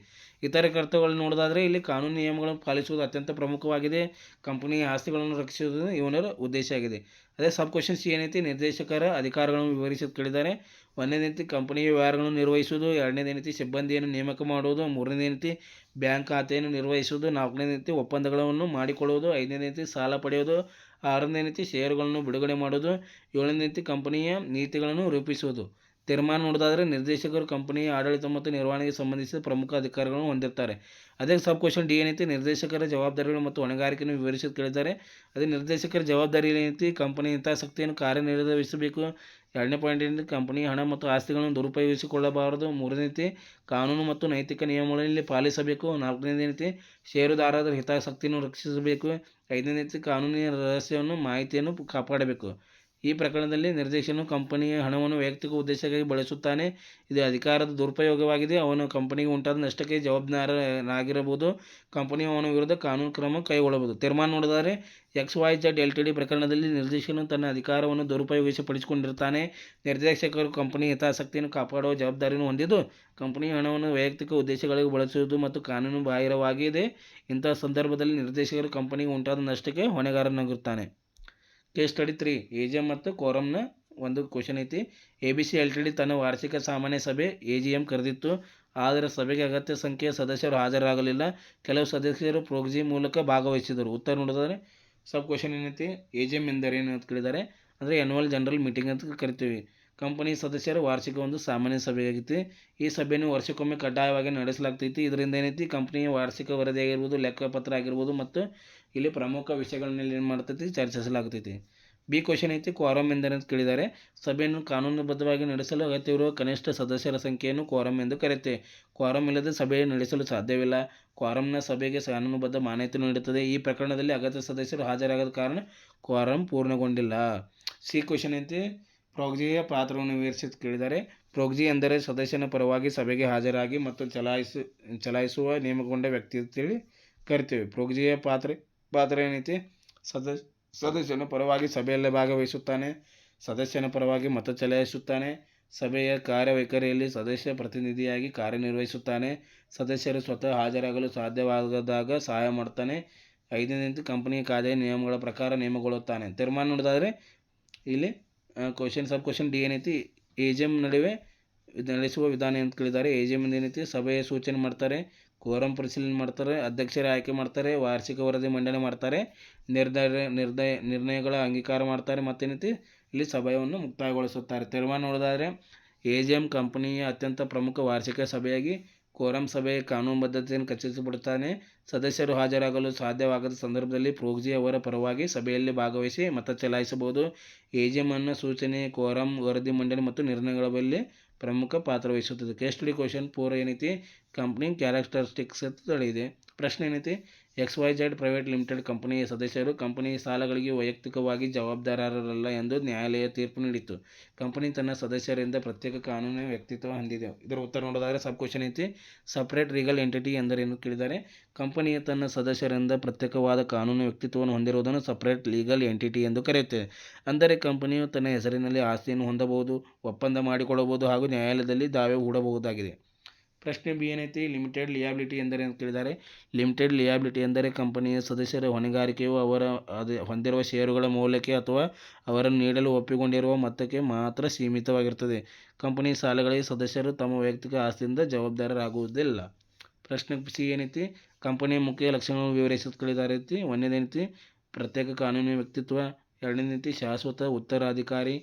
Speaker 1: ಇತರೆ ಕರ್ತವ್ಯಗಳನ್ನು ನೋಡೋದಾದರೆ ಇಲ್ಲಿ ಕಾನೂನು ನಿಯಮಗಳನ್ನು ಪಾಲಿಸುವುದು ಅತ್ಯಂತ ಪ್ರಮುಖವಾಗಿದೆ. ಕಂಪನಿಯ ಆಸ್ತಿಗಳನ್ನು ರಕ್ಷಿಸುವುದು ಇವನ ಉದ್ದೇಶ ಆಗಿದೆ. ಅದೇ ಸಬ್ ಕ್ವಶನ್ ಸಿ ಏನೈತಿ, ನಿರ್ದೇಶಕರ ಅಧಿಕಾರಗಳನ್ನು ವಿವರಿಸಿ ಕೇಳಿದ್ದಾರೆ. ಒಂದನೇದೈತಿ ಕಂಪನಿಯ ವ್ಯವಹಾರಗಳನ್ನು ನಿರ್ವಹಿಸುವುದು, ಎರಡನೇದೈತಿ ಸಿಬ್ಬಂದಿಯನ್ನು ನೇಮಕ ಮಾಡುವುದು, ಮೂರನೇದೈತಿ ಬ್ಯಾಂಕ್ ಖಾತೆಯನ್ನು ನಿರ್ವಹಿಸುವುದು, ನಾಲ್ಕನೇದೈತಿ ಒಪ್ಪಂದಗಳನ್ನು ಮಾಡಿಕೊಳ್ಳುವುದು, ಐದನೇದೈತಿ ಸಾಲ ಪಡೆಯುವುದು, ಆರನೇದೈತಿ ಷೇರುಗಳನ್ನು ಬಿಡುಗಡೆ ಮಾಡುವುದು, ಏಳನೇದೈತಿ ಕಂಪನಿಯ ನೀತಿಗಳನ್ನು ರೂಪಿಸುವುದು. ತೀರ್ಮಾನ ನೋಡೋದಾದರೆ ನಿರ್ದೇಶಕರು ಕಂಪನಿಯ ಆಡಳಿತ ಮತ್ತು ನಿರ್ವಹಣೆಗೆ ಸಂಬಂಧಿಸಿದ ಪ್ರಮುಖ ಅಧಿಕಾರಗಳನ್ನು ಹೊಂದಿರ್ತಾರೆ. ಅದೇ ಸಬ್ ಕ್ವಶನ್ ಡಿ ಏನೈತಿ, ನಿರ್ದೇಶಕರ ಜವಾಬ್ದಾರಿಗಳು ಮತ್ತು ಹೊಣೆಗಾರಿಕೆಯನ್ನು ವಿವರಿಸಿ ಕೇಳಿದ್ದಾರೆ. ಅದೇ ನಿರ್ದೇಶಕರ ಜವಾಬ್ದಾರಿ ಏನೈತಿ, ಕಂಪನಿಯ ಹಿತಾಸಕ್ತಿಯನ್ನು ಕಾರ್ಯನಿರ್ವಹಿಸಬೇಕು. ಎರಡನೇ ಪಾಯಿಂಟ್ ಏನೈತಿ, ಕಂಪನಿಯ ಹಣ ಮತ್ತು ಆಸ್ತಿಗಳನ್ನು ದುರುಪಯೋಗಿಸಿಕೊಳ್ಳಬಾರದು. ಮೂರನೇತಿ ಕಾನೂನು ಮತ್ತು ನೈತಿಕ ನಿಯಮಗಳಲ್ಲಿ ಪಾಲಿಸಬೇಕು. ನಾಲ್ಕನೇದೇನೈತಿ ಷೇರುದಾರರ ಹಿತಾಸಕ್ತಿಯನ್ನು ರಕ್ಷಿಸಬೇಕು. ಐದನೇತಿ ಕಾನೂನಿನ ರಹಸ್ಯವನ್ನು ಮಾಹಿತಿಯನ್ನು ಕಾಪಾಡಬೇಕು. ಈ ಪ್ರಕರಣದಲ್ಲಿ ನಿರ್ದೇಶಕನು ಕಂಪನಿಯ ಹಣವನ್ನು ವೈಯಕ್ತಿಕ ಉದ್ದೇಶಕ್ಕಾಗಿ ಬಳಸುತ್ತಾನೆ. ಇದು ಅಧಿಕಾರದ ದುರುಪಯೋಗವಾಗಿದೆ. ಅವನು ಕಂಪನಿಗೆ ಉಂಟಾದ ನಷ್ಟಕ್ಕೆ ಜವಾಬ್ದಾರನಾಗಿರಬಹುದು. ಕಂಪನಿಯು ಅವನ ವಿರುದ್ಧ ಕಾನೂನು ಕ್ರಮ ಕೈಗೊಳ್ಳಬಹುದು. ತೀರ್ಮಾನ ನೋಡಿದರೆ XYZ Ltd ಪ್ರಕರಣದಲ್ಲಿ ನಿರ್ದೇಶಕನು ತನ್ನ ಅಧಿಕಾರವನ್ನು ದುರುಪಯೋಗಿಸಿಪಡಿಸಿಕೊಂಡಿರುತ್ತಾನೆ. ನಿರ್ದೇಶಕರು ಕಂಪನಿಯ ಹಿತಾಸಕ್ತಿಯನ್ನು ಕಾಪಾಡುವ ಜವಾಬ್ದಾರಿಯನ್ನು ಹೊಂದಿದ್ದು ಕಂಪನಿಯ ಹಣವನ್ನು ವೈಯಕ್ತಿಕ ಉದ್ದೇಶಗಳಿಗೆ ಬಳಸುವುದು ಮತ್ತು ಕಾನೂನು ಬಾಹಿರವಾಗಿದೆ. ಇಂತಹ ಸಂದರ್ಭದಲ್ಲಿ ನಿರ್ದೇಶಕರು ಕಂಪನಿಗೆ ಉಂಟಾದ ನಷ್ಟಕ್ಕೆ ಹೊಣೆಗಾರನಾಗಿರುತ್ತಾನೆ. ಕೇಸ್ ಸ್ಟಡಿ 3 AGM ಮತ್ತು ಕೋರಮ್ನ ಒಂದು ಕ್ವಶನ್ ಐತಿ. ABC Ltd ತನ್ನ ವಾರ್ಷಿಕ ಸಾಮಾನ್ಯ ಸಭೆ AGM ಕರೆದಿತ್ತು. ಆದರೆ ಸಭೆಗೆ ಅಗತ್ಯ ಸಂಖ್ಯೆಯ ಸದಸ್ಯರು ಹಾಜರಾಗಲಿಲ್ಲ. ಕೆಲವು ಸದಸ್ಯರು ಪ್ರೋಕ್ಸಿ ಮೂಲಕ ಭಾಗವಹಿಸಿದರು. ಉತ್ತರ ನೋಡಿದರೆ ಸಬ್ ಕ್ವಶನ್ ಏನೈತಿ, AGM ಎಂದರೇನು ಅಂತ ಕೇಳಿದ್ದಾರೆ. ಅಂದರೆ ಆ್ಯನ್ಯುವಲ್ ಜನರಲ್ ಮೀಟಿಂಗ್ ಅಂತ ಕರಿತೀವಿ. ಕಂಪನಿ ಸದಸ್ಯರ ವಾರ್ಷಿಕ ಒಂದು ಸಾಮಾನ್ಯ ಸಭೆ ಆಗೈತಿ. ಈ ಸಭೆಯನ್ನು ವರ್ಷಕ್ಕೊಮ್ಮೆ ಕಡ್ಡಾಯವಾಗಿ ನಡೆಸಲಾಗ್ತೈತಿ. ಇದರಿಂದ ಏನೈತಿ ಕಂಪನಿಯ ವಾರ್ಷಿಕ ವರದಿ ಆಗಿರ್ಬೋದು, ಲೆಕ್ಕಪತ್ರ ಆಗಿರ್ಬೋದು ಮತ್ತು ಇಲ್ಲಿ ಪ್ರಮುಖ ವಿಷಯಗಳನ್ನೆಲ್ಲ ಏನು ಮಾಡ್ತೈತಿ, ಚರ್ಚಿಸಲಾಗ್ತೈತಿ. ಬಿ ಕ್ವಶನ್ ಐತಿ, ಕ್ವಾರಮ್ ಎಂದರೆ ಅಂತ ಕೇಳಿದ್ದಾರೆ. ಸಭೆಯನ್ನು ಕಾನೂನುಬದ್ಧವಾಗಿ ನಡೆಸಲು ಅಗತ್ಯವಿರುವ ಕನಿಷ್ಠ ಸದಸ್ಯರ ಸಂಖ್ಯೆಯನ್ನು ಕ್ವಾರಮ್ ಎಂದು ಕರೆಯುತ್ತೆ. ಕ್ವಾರಮ್ ಇಲ್ಲದೆ ಸಭೆ ನಡೆಸಲು ಸಾಧ್ಯವಿಲ್ಲ. ಕ್ವಾರಮ್ನ ಸಭೆಗೆ ಕಾನೂನುಬದ್ಧ ಮಾನ್ಯತೆ ನೀಡುತ್ತದೆ. ಈ ಪ್ರಕರಣದಲ್ಲಿ ಅಗತ್ಯ ಸದಸ್ಯರು ಹಾಜರಾಗದ ಕಾರಣ ಕ್ವಾರಮ್ ಪೂರ್ಣಗೊಂಡಿಲ್ಲ. ಸಿ ಕ್ವಶನ್ ಐತಿ, ಪ್ರೋಕ್ಸಿಯ ಪಾತ್ರವನ್ನು ವಿವರಿಸಿ ಕೇಳಿದ್ದಾರೆ. ಪ್ರೋಕ್ಸಿ ಎಂದರೆ ಸದಸ್ಯನ ಪರವಾಗಿ ಸಭೆಗೆ ಹಾಜರಾಗಿ ಮತ್ತು ಚಲಾಯಿಸುವ ನೇಮಕಗೊಂಡ ವ್ಯಕ್ತಿ ಅಂತೇಳಿ ಕರಿತೀವಿ. ಪ್ರೋಕ್ಸಿಯ ಪಾತ್ರ ಏನೈತಿ, ಸದಸ್ಯನ ಪರವಾಗಿ ಸಭೆಯಲ್ಲಿ ಭಾಗವಹಿಸುತ್ತಾನೆ, ಸದಸ್ಯನ ಪರವಾಗಿ ಮತ ಚಲಾಯಿಸುತ್ತಾನೆ, ಸಭೆಯ ಕಾರ್ಯವೈಖರಿಯಲ್ಲಿ ಸದಸ್ಯ ಪ್ರತಿನಿಧಿಯಾಗಿ ಕಾರ್ಯನಿರ್ವಹಿಸುತ್ತಾನೆ, ಸದಸ್ಯರು ಸ್ವತಃ ಹಾಜರಾಗಲು ಸಾಧ್ಯವಾಗದಾಗ ಸಹಾಯ ಮಾಡ್ತಾನೆ, ಐದನೇದು ಕಂಪನಿಯ ಕಾಯ್ದೆಯ ನಿಯಮಗಳ ಪ್ರಕಾರ ನೇಮಕಗೊಳ್ಳುತ್ತಾನೆ. ತೀರ್ಮಾನ ನೋಡಿದಾದರೆ ಇಲ್ಲಿ ಸಬ್ ಕ್ವಶನ್ ಡಿ ಏನೈತಿ, AGM ನಡುವೆ ನಡೆಸುವ ವಿಧಾನ ಅಂತ ಕೇಳಿದ್ದಾರೆ. AGM ಏನೈತಿ ಸಭೆಯ ಸೂಚನೆ ಮಾಡ್ತಾರೆ, ಕೋರಂ ಪರಿಶೀಲನೆ ಮಾಡ್ತಾರೆ, ಅಧ್ಯಕ್ಷರ ಆಯ್ಕೆ ಮಾಡ್ತಾರೆ, ವಾರ್ಷಿಕ ವರದಿ ಮಂಡನೆ ಮಾಡ್ತಾರೆ, ನಿರ್ಣಯಗಳ ಅಂಗೀಕಾರ ಮಾಡ್ತಾರೆ, ಮತ್ತೇನೈತಿ ಇಲ್ಲಿ ಸಭೆಯನ್ನು ಮುಕ್ತಾಯಗೊಳಿಸುತ್ತಾರೆ. ತೀರ್ಮಾನ ನೋಡಿದರೆ AGM ಕಂಪನಿಯ ಅತ್ಯಂತ ಪ್ರಮುಖ ವಾರ್ಷಿಕ ಸಭೆಯಾಗಿ ಕೋರಂ ಸಭೆಯ ಕಾನೂನುಬದ್ಧತೆಯನ್ನು ಖಚಿತಪಡಿಸುತ್ತಾನೆ. ಸದಸ್ಯರು ಹಾಜರಾಗಲು ಸಾಧ್ಯವಾಗದ ಸಂದರ್ಭದಲ್ಲಿ ಪ್ರೋಕ್ಸಿ ಅವರ ಪರವಾಗಿ ಸಭೆಯಲ್ಲಿ ಭಾಗವಹಿಸಿ ಮತ ಚಲಾಯಿಸಬಹುದು. AGM ಅನ್ನು ಸೂಚನೆ, ಕೋರಂ, ವರದಿ ಮಂಡನೆ ಮತ್ತು ನಿರ್ಣಯಗಳಲ್ಲಿ ಪ್ರಮುಖ ಪಾತ್ರ ವಹಿಸುತ್ತದೆ. ಕೇಸ್ ಸ್ಟಡಿ ಕ್ವಶನ್ 4 ಏನೈತಿ, ಕಂಪ್ನಿ ಕ್ಯಾರೆಕ್ಟರಿಸ್ಟಿಕ್ಸ್ ಅಂತ ತಿಳಿದಿದೆ. ಪ್ರಶ್ನೆ ಏನೈತಿ, XYZ ಪ್ರೈವೇಟ್ ಲಿಮಿಟೆಡ್ ಕಂಪನಿಯ ಸದಸ್ಯರು ಕಂಪನಿಯ ಸಾಲಗಳಿಗೆ ವೈಯಕ್ತಿಕವಾಗಿ ಜವಾಬ್ದಾರರಲ್ಲ ಎಂದು ನ್ಯಾಯಾಲಯ ತೀರ್ಪು ನೀಡಿತು. ಕಂಪನಿ ತನ್ನ ಸದಸ್ಯರಿಂದ ಪ್ರತ್ಯೇಕ ಕಾನೂನು ವ್ಯಕ್ತಿತ್ವ ಹೊಂದಿದೆ. ಇದರ ಉತ್ತರ ನೋಡೋದಾದರೆ ಸಬ್ ಕ್ವಶನ್ ಐತಿ, ಸಪರೇಟ್ ಲೀಗಲ್ ಎಂಟಿಟಿ ಎಂದರೇನು ಕೇಳಿದ್ದಾರೆ. ಕಂಪನಿಯ ತನ್ನ ಸದಸ್ಯರಿಂದ ಪ್ರತ್ಯೇಕವಾದ ಕಾನೂನು ವ್ಯಕ್ತಿತ್ವವನ್ನು ಹೊಂದಿರುವುದನ್ನು ಸಪರೇಟ್ ಲೀಗಲ್ ಎಂಟಿಟಿ ಎಂದು ಕರೆಯುತ್ತೇವೆ. ಅಂದರೆ ಕಂಪನಿಯು ತನ್ನ ಹೆಸರಿನಲ್ಲಿ ಆಸ್ತಿಯನ್ನು ಹೊಂದಬಹುದು, ಒಪ್ಪಂದ ಮಾಡಿಕೊಳ್ಳಬಹುದು ಹಾಗೂ ನ್ಯಾಯಾಲಯದಲ್ಲಿ ದಾವೆ ಹೂಡಬಹುದಾಗಿದೆ. ಪ್ರಶ್ನೆ ಬಿ ಏನೈತಿ, ಲಿಮಿಟೆಡ್ ಲಿಯಾಬಿಲಿಟಿ ಎಂದರೆ ಅಂತ ಕೇಳಿದ್ದಾರೆ. ಲಿಮಿಟೆಡ್ ಲಿಯಾಬಿಲಿಟಿ ಎಂದರೆ ಕಂಪನಿಯ ಸದಸ್ಯರ ಹೊಣೆಗಾರಿಕೆಯು ಅವರ ಹೊಂದಿರುವ ಷೇರುಗಳ ಮೌಲ್ಯಕ್ಕೆ ಅಥವಾ ಅವರನ್ನು ನೀಡಲು ಒಪ್ಪಿಕೊಂಡಿರುವ ಮೊತ್ತಕ್ಕೆ ಮಾತ್ರ ಸೀಮಿತವಾಗಿರುತ್ತದೆ. ಕಂಪನಿ ಸಾಲಗಳಿಗೆ ಸದಸ್ಯರು ತಮ್ಮ ವೈಯಕ್ತಿಕ ಆಸ್ತಿಯಿಂದ ಜವಾಬ್ದಾರರಾಗುವುದಿಲ್ಲ. ಪ್ರಶ್ನೆ ಸಿ ಏನೈತಿ, ಕಂಪನಿಯ ಮುಖ್ಯ ಲಕ್ಷಣಗಳನ್ನು ವಿವರಿಸಿ ಅಂತ ಕೇಳಿದ್ದಾರೆ. ಒಂದನೇದೈತಿ ಪ್ರತ್ಯೇಕ ಕಾನೂನು ವ್ಯಕ್ತಿತ್ವ, ಎರಡನೇದೈತಿ ಶಾಶ್ವತ ಉತ್ತರಾಧಿಕಾರಿ,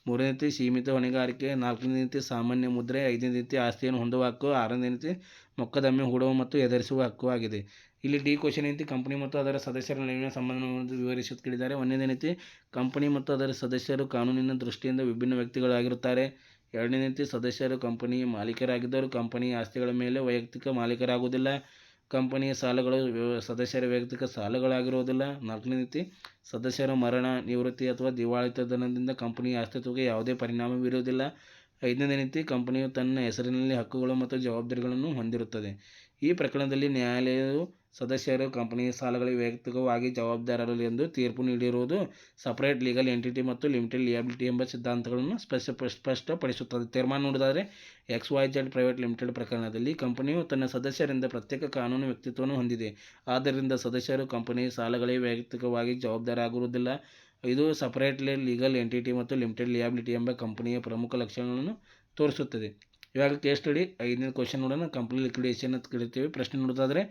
Speaker 1: ಮೂರನೇದೈತಿ ಸೀಮಿತ ಹೊಣೆಗಾರಿಕೆ, ನಾಲ್ಕನೇದೈತಿ ಸಾಮಾನ್ಯ ಮುದ್ರೆ, ಐದನೇದೈತಿ ಆಸ್ತಿಯನ್ನು ಹೊಂದುವ ಹಕ್ಕು, ಆರನೇದೈತಿ ಮೊಕದ್ದಮೆ ಹೂಡುವ ಮತ್ತು ಎದುರಿಸುವ ಹಕ್ಕು ಆಗಿದೆ. ಇಲ್ಲಿ ಡಿ ಕ್ವಶನ್ ಏನೈತಿ, ಕಂಪನಿ ಮತ್ತು ಅದರ ಸದಸ್ಯರ ನಡುವಿನ ಸಂಬಂಧವನ್ನು ವಿವರಿಸಿ ಕೇಳಿದ್ದಾರೆ. ಒಂದನೇದೈತಿ ಕಂಪನಿ ಮತ್ತು ಅದರ ಸದಸ್ಯರು ಕಾನೂನಿನ ದೃಷ್ಟಿಯಿಂದ ವಿಭಿನ್ನ ವ್ಯಕ್ತಿಗಳಾಗಿರುತ್ತಾರೆ. ಎರಡನೇದೈತಿ ಸದಸ್ಯರು ಕಂಪನಿಯ ಮಾಲೀಕರಾಗಿದ್ದರೂ ಕಂಪನಿಯ ಆಸ್ತಿಗಳ ಮೇಲೆ ವೈಯಕ್ತಿಕ ಮಾಲೀಕರಾಗುವುದಿಲ್ಲ. ಕಂಪನಿಯ ಸಾಲಗಳು ಸದಸ್ಯರ ವೈಯಕ್ತಿಕ ಸಾಲಗಳಾಗಿರುವುದಿಲ್ಲ. ನಾಲ್ಕನೇದೈತಿ ಸದಸ್ಯರ ಮರಣ, ನಿವೃತ್ತಿ ಅಥವಾ ದಿವಾಳಿತನದಿಂದ ಕಂಪನಿಯ ಅಸ್ತಿತ್ವಕ್ಕೆ ಯಾವುದೇ ಪರಿಣಾಮ ಬೀರುವುದಿಲ್ಲ. ಐದನೇದೈತಿ ಕಂಪನಿಯು ತನ್ನ ಹೆಸರಿನಲ್ಲಿ ಹಕ್ಕುಗಳು ಮತ್ತು ಜವಾಬ್ದಾರಿಗಳನ್ನು ಹೊಂದಿರುತ್ತದೆ. ಈ ಪ್ರಕರಣದಲ್ಲಿ ನ್ಯಾಯಾಲಯವು ಸದಸ್ಯರು ಕಂಪನಿಯ ಸಾಲಗಳಿಗೆ ವೈಯಕ್ತಿಕವಾಗಿ ಜವಾಬ್ದಾರರು ಎಂದು ತೀರ್ಪು ನೀಡಿರುವುದು ಸಪರೇಟ್ ಲೀಗಲ್ ಎಂಟಿಟಿ ಮತ್ತು ಲಿಮಿಟೆಡ್ ಲಿಯಾಬಿಲಿಟಿ ಎಂಬ ಸಿದ್ಧಾಂತಗಳನ್ನು ಸ್ಪಷ್ಟಪಡಿಸುತ್ತದೆ. ತೀರ್ಮಾನ ನೋಡಿದರೆ XYZ ಪ್ರೈವೇಟ್ ಲಿಮಿಟೆಡ್ ಪ್ರಕರಣದಲ್ಲಿ ಕಂಪನಿಯು ತನ್ನ ಸದಸ್ಯರಿಂದ ಪ್ರತ್ಯೇಕ ಕಾನೂನು ವ್ಯಕ್ತಿತ್ವವನ್ನು ಹೊಂದಿದೆ. ಆದ್ದರಿಂದ ಸದಸ್ಯರು ಕಂಪನಿಯ ಸಾಲಗಳಿಗೆ ವೈಯಕ್ತಿಕವಾಗಿ ಜವಾಬ್ದಾರರಾಗಿರುವುದಿಲ್ಲ. ಇದು ಸಪರೇಟ್ ಲೀಗಲ್ ಎಂಟಿಟಿ ಮತ್ತು ಲಿಮಿಟೆಡ್ ಲಿಯಾಬಿಲಿಟಿ ಎಂಬ ಕಂಪನಿಯ ಪ್ರಮುಖ ಲಕ್ಷಣಗಳನ್ನು ತೋರಿಸುತ್ತದೆ. ಇವಾಗ ಕೇಸ್ ಸ್ಟಡಿ 5ನೇ ಕ್ವಶನ್ ನೋಡೋಣ. ಕಂಪನಿ ಲಿಕ್ವಿಡೇಷನ್ ಅಂತ ಕರಿತೀವಿ. ಪ್ರಶ್ನೆ ನೋಡೋದಾದರೆ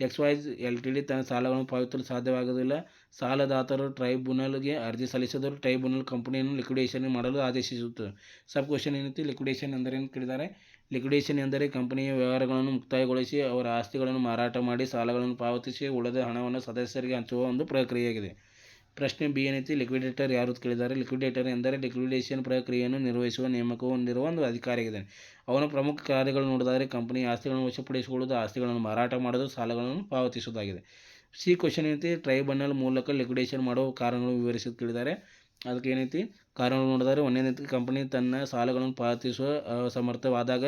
Speaker 1: XYZ LTD ತನ್ನ ಸಾಲಗಳನ್ನು ಪಾವತಿಸಲು ಸಾಧ್ಯವಾಗುವುದಿಲ್ಲ. ಸಾಲದಾತರು ಟ್ರೈಬ್ಯುನಲ್ಗೆ ಅರ್ಜಿ ಸಲ್ಲಿಸಿದರೂ ಟ್ರೈಬ್ಯುನಲ್ ಕಂಪನಿಯನ್ನು ಲಿಕ್ವಿಡೇಷನ್ ಮಾಡಲು ಆದೇಶಿಸುತ್ತದೆ. ಸಬ್ ಕ್ವಶನ್ ಏನೈತಿ, ಲಿಕ್ವಿಡೇಷನ್ ಎಂದರೆ ಏನು ಕೇಳಿದ್ದಾರೆ. ಲಿಕ್ವಿಡೇಷನ್ ಎಂದರೆ ಕಂಪನಿಯ ವ್ಯವಹಾರಗಳನ್ನು ಮುಕ್ತಾಯಗೊಳಿಸಿ ಅವರ ಆಸ್ತಿಗಳನ್ನು ಮಾರಾಟ ಮಾಡಿ ಸಾಲಗಳನ್ನು ಪಾವತಿಸಿ ಉಳಿದ ಹಣವನ್ನು ಸದಸ್ಯರಿಗೆ ಹಂಚುವ ಒಂದು ಪ್ರಕ್ರಿಯೆಯಾಗಿದೆ. ಪ್ರಶ್ನೆ ಬಿ ಏನೈತಿ, ಲಿಕ್ವಿಡೇಟರ್ ಯಾರು ಅಂತ ಕೇಳಿದ್ದಾರೆ. ಲಿಕ್ವಿಡೇಟರ್ ಎಂದರೆ ಲಿಕ್ವಿಡೇಷನ್ ಪ್ರಕ್ರಿಯೆಯನ್ನು ನಿರ್ವಹಿಸುವ ನೇಮಕ ಹೊಂದಿರುವ ಒಂದು ಅಧಿಕಾರಿಯಾಗಿದೆ. ಅವನ ಪ್ರಮುಖ ಕಾರ್ಯಗಳು ನೋಡಿದರೆ ಕಂಪನಿಯ ಆಸ್ತಿಗಳನ್ನು ವಶಪಡಿಸಿಕೊಳ್ಳುವುದು, ಆಸ್ತಿಗಳನ್ನು ಮಾರಾಟ ಮಾಡುವುದು, ಸಾಲಗಳನ್ನು ಪಾವತಿಸುವುದಾಗಿದೆ. ಸಿ ಕ್ವಶನ್ ಏನೈತಿ, ಟ್ರೈಬ್ಯುನಲ್ ಮೂಲಕ ಲಿಕ್ವಿಡೇಷನ್ ಮಾಡುವ ಕಾರಣಗಳನ್ನು ವಿವರಿಸಿ ಕೇಳಿದ್ದಾರೆ. ಅದಕ್ಕೆ ಏನೈತಿ ಕಾರಣಗಳು ನೋಡಿದರೆ, ಒಂದನೇದೈತಿ ಕಂಪನಿ ತನ್ನ ಸಾಲಗಳನ್ನು ಪಾವತಿಸುವ ಅಸಮರ್ಥವಾದಾಗ,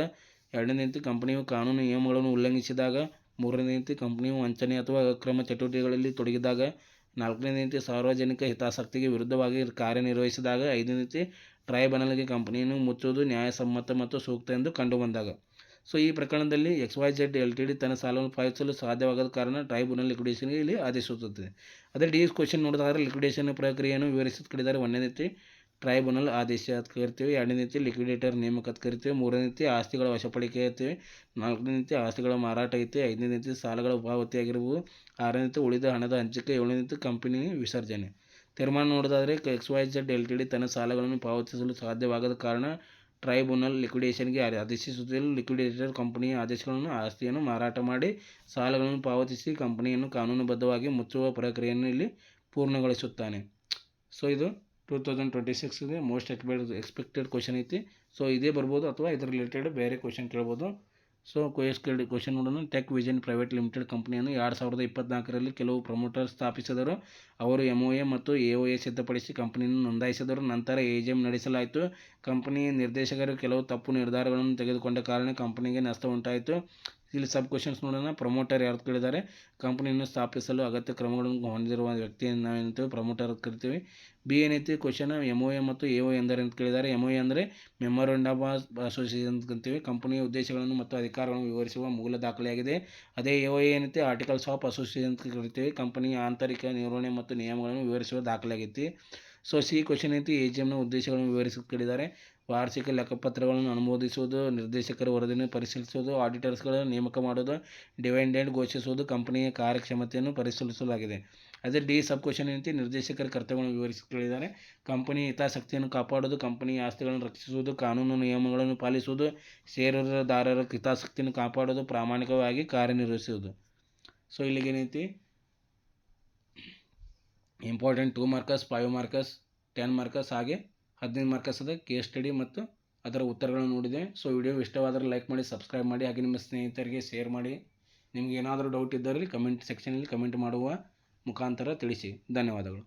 Speaker 1: ಎರಡನೇದೈತಿ ಕಂಪನಿಯು ಕಾನೂನು ನಿಯಮಗಳನ್ನು ಉಲ್ಲಂಘಿಸಿದಾಗ, ಮೂರನೇದೈತಿ ಕಂಪನಿಯು ವಂಚನೆ ಅಥವಾ ಅಕ್ರಮ ಚಟುವಟಿಕೆಗಳಲ್ಲಿ ತೊಡಗಿದಾಗ, ನಾಲ್ಕನೇದೈತಿ ಸಾರ್ವಜನಿಕ ಹಿತಾಸಕ್ತಿಗೆ ವಿರುದ್ಧವಾಗಿ ಕಾರ್ಯನಿರ್ವಹಿಸಿದಾಗ, ಐದನೇದೈತಿ ಟ್ರೈಬ್ಯುನಲ್ಗೆ ಕಂಪನಿಯನ್ನು ಮುಚ್ಚುವುದು ನ್ಯಾಯಸಮ್ಮತ ಮತ್ತು ಸೂಕ್ತ ಎಂದು ಕಂಡುಬಂದಾಗ. ಸೊ ಈ ಪ್ರಕರಣದಲ್ಲಿ XYZ LTD ತನ್ನ ಸಾಲವನ್ನು ಪಾವತಿಸಲು ಸಾಧ್ಯವಾಗದ ಕಾರಣ ಟ್ರೈಬ್ಯುನಲ್ ಲಿಕ್ವಿಡೇಷನ್ಗೆ ಇಲ್ಲಿ ಆದೇಶಿಸುತ್ತದೆ. ಅದೇ ಡಿ ಕ್ವಶನ್ ನೋಡಿದಾಗ ಲಿಕ್ವಿಡೇಷನ್ ಪ್ರಕ್ರಿಯೆಯನ್ನು ವಿವರಿಸಿ ಕೇಳಿದ್ದಾರೆ. ಒಂದನೇದೈತಿ ಟ್ರೈಬ್ಯುನಲ್ ಆದೇಶ ಅಂತ ಕರಿತೀವಿ, ಎರಡನೇದೈತಿ ಲಿಕ್ವಿಡೇಟರ್ ನೇಮಕ ಅಂತ ಕರಿತೀವಿ, ಮೂರನೇದೈತಿ ಆಸ್ತಿಗಳ ವಶಪಡಿಕೆ ಐತಿ, ನಾಲ್ಕನೇದೈತಿ ಆಸ್ತಿಗಳ ಮಾರಾಟ ಐತಿ, ಐದನೇದೈತಿ ಸಾಲಗಳ ಪಾವತಿಯಾಗಿರ್ಬೋದು, ಆರನೇದೈತಿ ಉಳಿದ ಹಣದ ಹಂಚಿಕೆ, ಏಳನೇದೈತಿ ಕಂಪನಿ ವಿಸರ್ಜನೆ. ತೀರ್ಮಾನ ನೋಡೋದಾದರೆ XYZ LTD ತನ್ನ ಸಾಲಗಳನ್ನು ಪಾವತಿಸಲು ಸಾಧ್ಯವಾಗದ ಕಾರಣ ಟ್ರೈಬ್ಯುನಲ್ ಲಿಕ್ವಿಡೇಷನ್ಗೆ ಆದೇಶಿಸುವುದಿಲ್ಲ. ಲಿಕ್ವಿಡೇಟರ್ ಕಂಪನಿಯ ಆದೇಶಗಳನ್ನು ಆಸ್ತಿಯನ್ನು ಮಾರಾಟ ಮಾಡಿ ಸಾಲಗಳನ್ನು ಪಾವತಿಸಿ ಕಂಪನಿಯನ್ನು ಕಾನೂನುಬದ್ಧವಾಗಿ ಮುಚ್ಚುವ ಪ್ರಕ್ರಿಯೆಯನ್ನು ಇಲ್ಲಿ ಪೂರ್ಣಗೊಳಿಸುತ್ತಾನೆ. ಸೊ ಇದು 2026ಗೆ ಮೋಸ್ಟ್ ಎಕ್ಸ್ಪೆಕ್ಟೆಡ್ ಕ್ವಶನ್ ಐತಿ. ಸೊ ಇದೇ ಬರ್ಬೋದು ಅಥವಾ ಇದರ ರಿಲೇಟೆಡ್ ಬೇರೆ ಕ್ವಶನ್ ಕೇಳ್ಬೋದು. ಸೊ ಕ್ವಶನ್ ನೋಡೋಣ. ಟೆಕ್ ವಿಷನ್ ಪ್ರೈವೇಟ್ ಲಿಮಿಟೆಡ್ ಕಂಪನಿಯನ್ನು 2024ರಲ್ಲಿ ಕೆಲವು ಪ್ರಮೋಟರ್ ಸ್ಥಾಪಿಸಿದರು. ಅವರು MOA ಮತ್ತು AOA ಸಿದ್ಧಪಡಿಸಿ ಕಂಪನಿಯನ್ನು ನೋಂದಾಯಿಸಿದರು. ನಂತರ AGM ನಡೆಸಲಾಯಿತು. ಕಂಪನಿಯ ನಿರ್ದೇಶಕರು ಕೆಲವು ತಪ್ಪು ನಿರ್ಧಾರಗಳನ್ನು ತೆಗೆದುಕೊಂಡ ಕಾರಣ ಕಂಪನಿಗೆ ನಷ್ಟ ಉಂಟಾಯಿತು. ಇಲ್ಲಿ ಸಬ್ ಕ್ವಶನ್ಸ್ ನೋಡೋಣ. ಪ್ರಮೋಟರ್ ಯಾರು ಕೇಳಿದ್ದಾರೆ. ಕಂಪನಿಯನ್ನು ಸ್ಥಾಪಿಸಲು ಅಗತ್ಯ ಕ್ರಮಗಳನ್ನು ಹೊಂದಿರುವ ವ್ಯಕ್ತಿಯನ್ನು ನಾವೇನಂತೀವಿ ಪ್ರಮೋಟರ್ ಅಂತ ಕರಿತೀವಿ. ಬಿ ಏನೈತಿ ಕ್ವಶನ್, MOA ಮತ್ತು AOA ಎಂದರೆ ಅಂತ ಕೇಳಿದ್ದಾರೆ. MOA ಅಂದರೆ ಮೆಮೊರಂಡಮ್ ಆಫ್ ಅಸೋಸಿಯೇಷನ್ ಅಂತ ಕರಿತೀವಿ. ಕಂಪನಿಯ ಉದ್ದೇಶಗಳನ್ನು ಮತ್ತು ಅಧಿಕಾರಗಳನ್ನು ವಿವರಿಸುವ ಮೂಲ ದಾಖಲೆಯಾಗಿದೆ. ಅದೇ AOA ಏನೈತಿ ಆರ್ಟಿಕಲ್ಸ್ ಆಫ್ ಅಸೋಸಿಯೇಷನ್ ಅಂತ ಕರಿತೀವಿ. ಕಂಪನಿಯ ಆಂತರಿಕ ನಿರ್ವಹಣೆ ಮತ್ತು ನಿಯಮಗಳನ್ನು ವಿವರಿಸುವ ದಾಖಲೆಯಾಗೈತಿ. ಸೊ ಸಿ ಕ್ವಶನ್ ಐತಿ, AGMನ ಉದ್ದೇಶಗಳನ್ನು ವಿವರಿಸಿ ಕೇಳಿದ್ದಾರೆ. ವಾರ್ಷಿಕ ಲೆಕ್ಕಪತ್ರಗಳನ್ನು ಅನುಮೋದಿಸುವುದು, ನಿರ್ದೇಶಕರ ವರದಿಯನ್ನು ಪರಿಶೀಲಿಸುವುದು, ಆಡಿಟರ್ಸ್ಗಳ ನೇಮಕ ಮಾಡುವುದು, ಡಿವಿಡೆಂಡ್ ಘೋಷಿಸುವುದು, ಕಂಪನಿಯ ಕಾರ್ಯಕ್ಷಮತೆಯನ್ನು ಪರಿಶೀಲಿಸಲಾಗಿದೆ. ಅದೇ ಡಿ ಸಬ್ ಕ್ವಶನ್ ಏನೈತಿ, ನಿರ್ದೇಶಕರ ಕರ್ತವ್ಯಗಳನ್ನು ವಿವರಿಸಿ ಕೇಳಿದ್ದಾರೆ. ಕಂಪನಿಯ ಹಿತಾಸಕ್ತಿಯನ್ನು ಕಾಪಾಡುವುದು, ಕಂಪನಿಯ ಆಸ್ತಿಗಳನ್ನು ರಕ್ಷಿಸುವುದು, ಕಾನೂನು ನಿಯಮಗಳನ್ನು ಪಾಲಿಸುವುದು, ಷೇರುದಾರರ ಹಿತಾಸಕ್ತಿಯನ್ನು ಕಾಪಾಡುವುದು, ಪ್ರಾಮಾಣಿಕವಾಗಿ ಕಾರ್ಯನಿರ್ವಹಿಸುವುದು. ಸೊ ಇಲ್ಲಿಗೇನೈತಿ ಇಂಪಾರ್ಟೆಂಟ್ 2 ಮಾರ್ಕರ್ಸ್, 5 ಮಾರ್ಕರ್ಸ್, 10 ಮಾರ್ಕರ್ಸ್ ಹಾಗೆ 15 ಮಾರ್ಕರ್ಸ್ ಅದ ಕೇಸ್ ಸ್ಟಡಿ ಮತ್ತು ಅದರ ಉತ್ತರಗಳನ್ನು ನೋಡಿದೆ. ಸೊ ವಿಡಿಯೋ ಇಷ್ಟವಾದರೆ ಲೈಕ್ ಮಾಡಿ, ಸಬ್ಸ್ಕ್ರೈಬ್ ಮಾಡಿ, ಹಾಗೆ ನಿಮ್ಮ ಸ್ನೇಹಿತರಿಗೆ ಶೇರ್ ಮಾಡಿ. ನಿಮಗೆ ಏನಾದರೂ ಡೌಟ್ ಇದ್ದರೆ ಕಮೆಂಟ್ ಸೆಕ್ಷನಲ್ಲಿ ಕಮೆಂಟ್ ಮಾಡುವ ಮುಖಾಂತರ ತಿಳಿಸಿ. ಧನ್ಯವಾದಗಳು.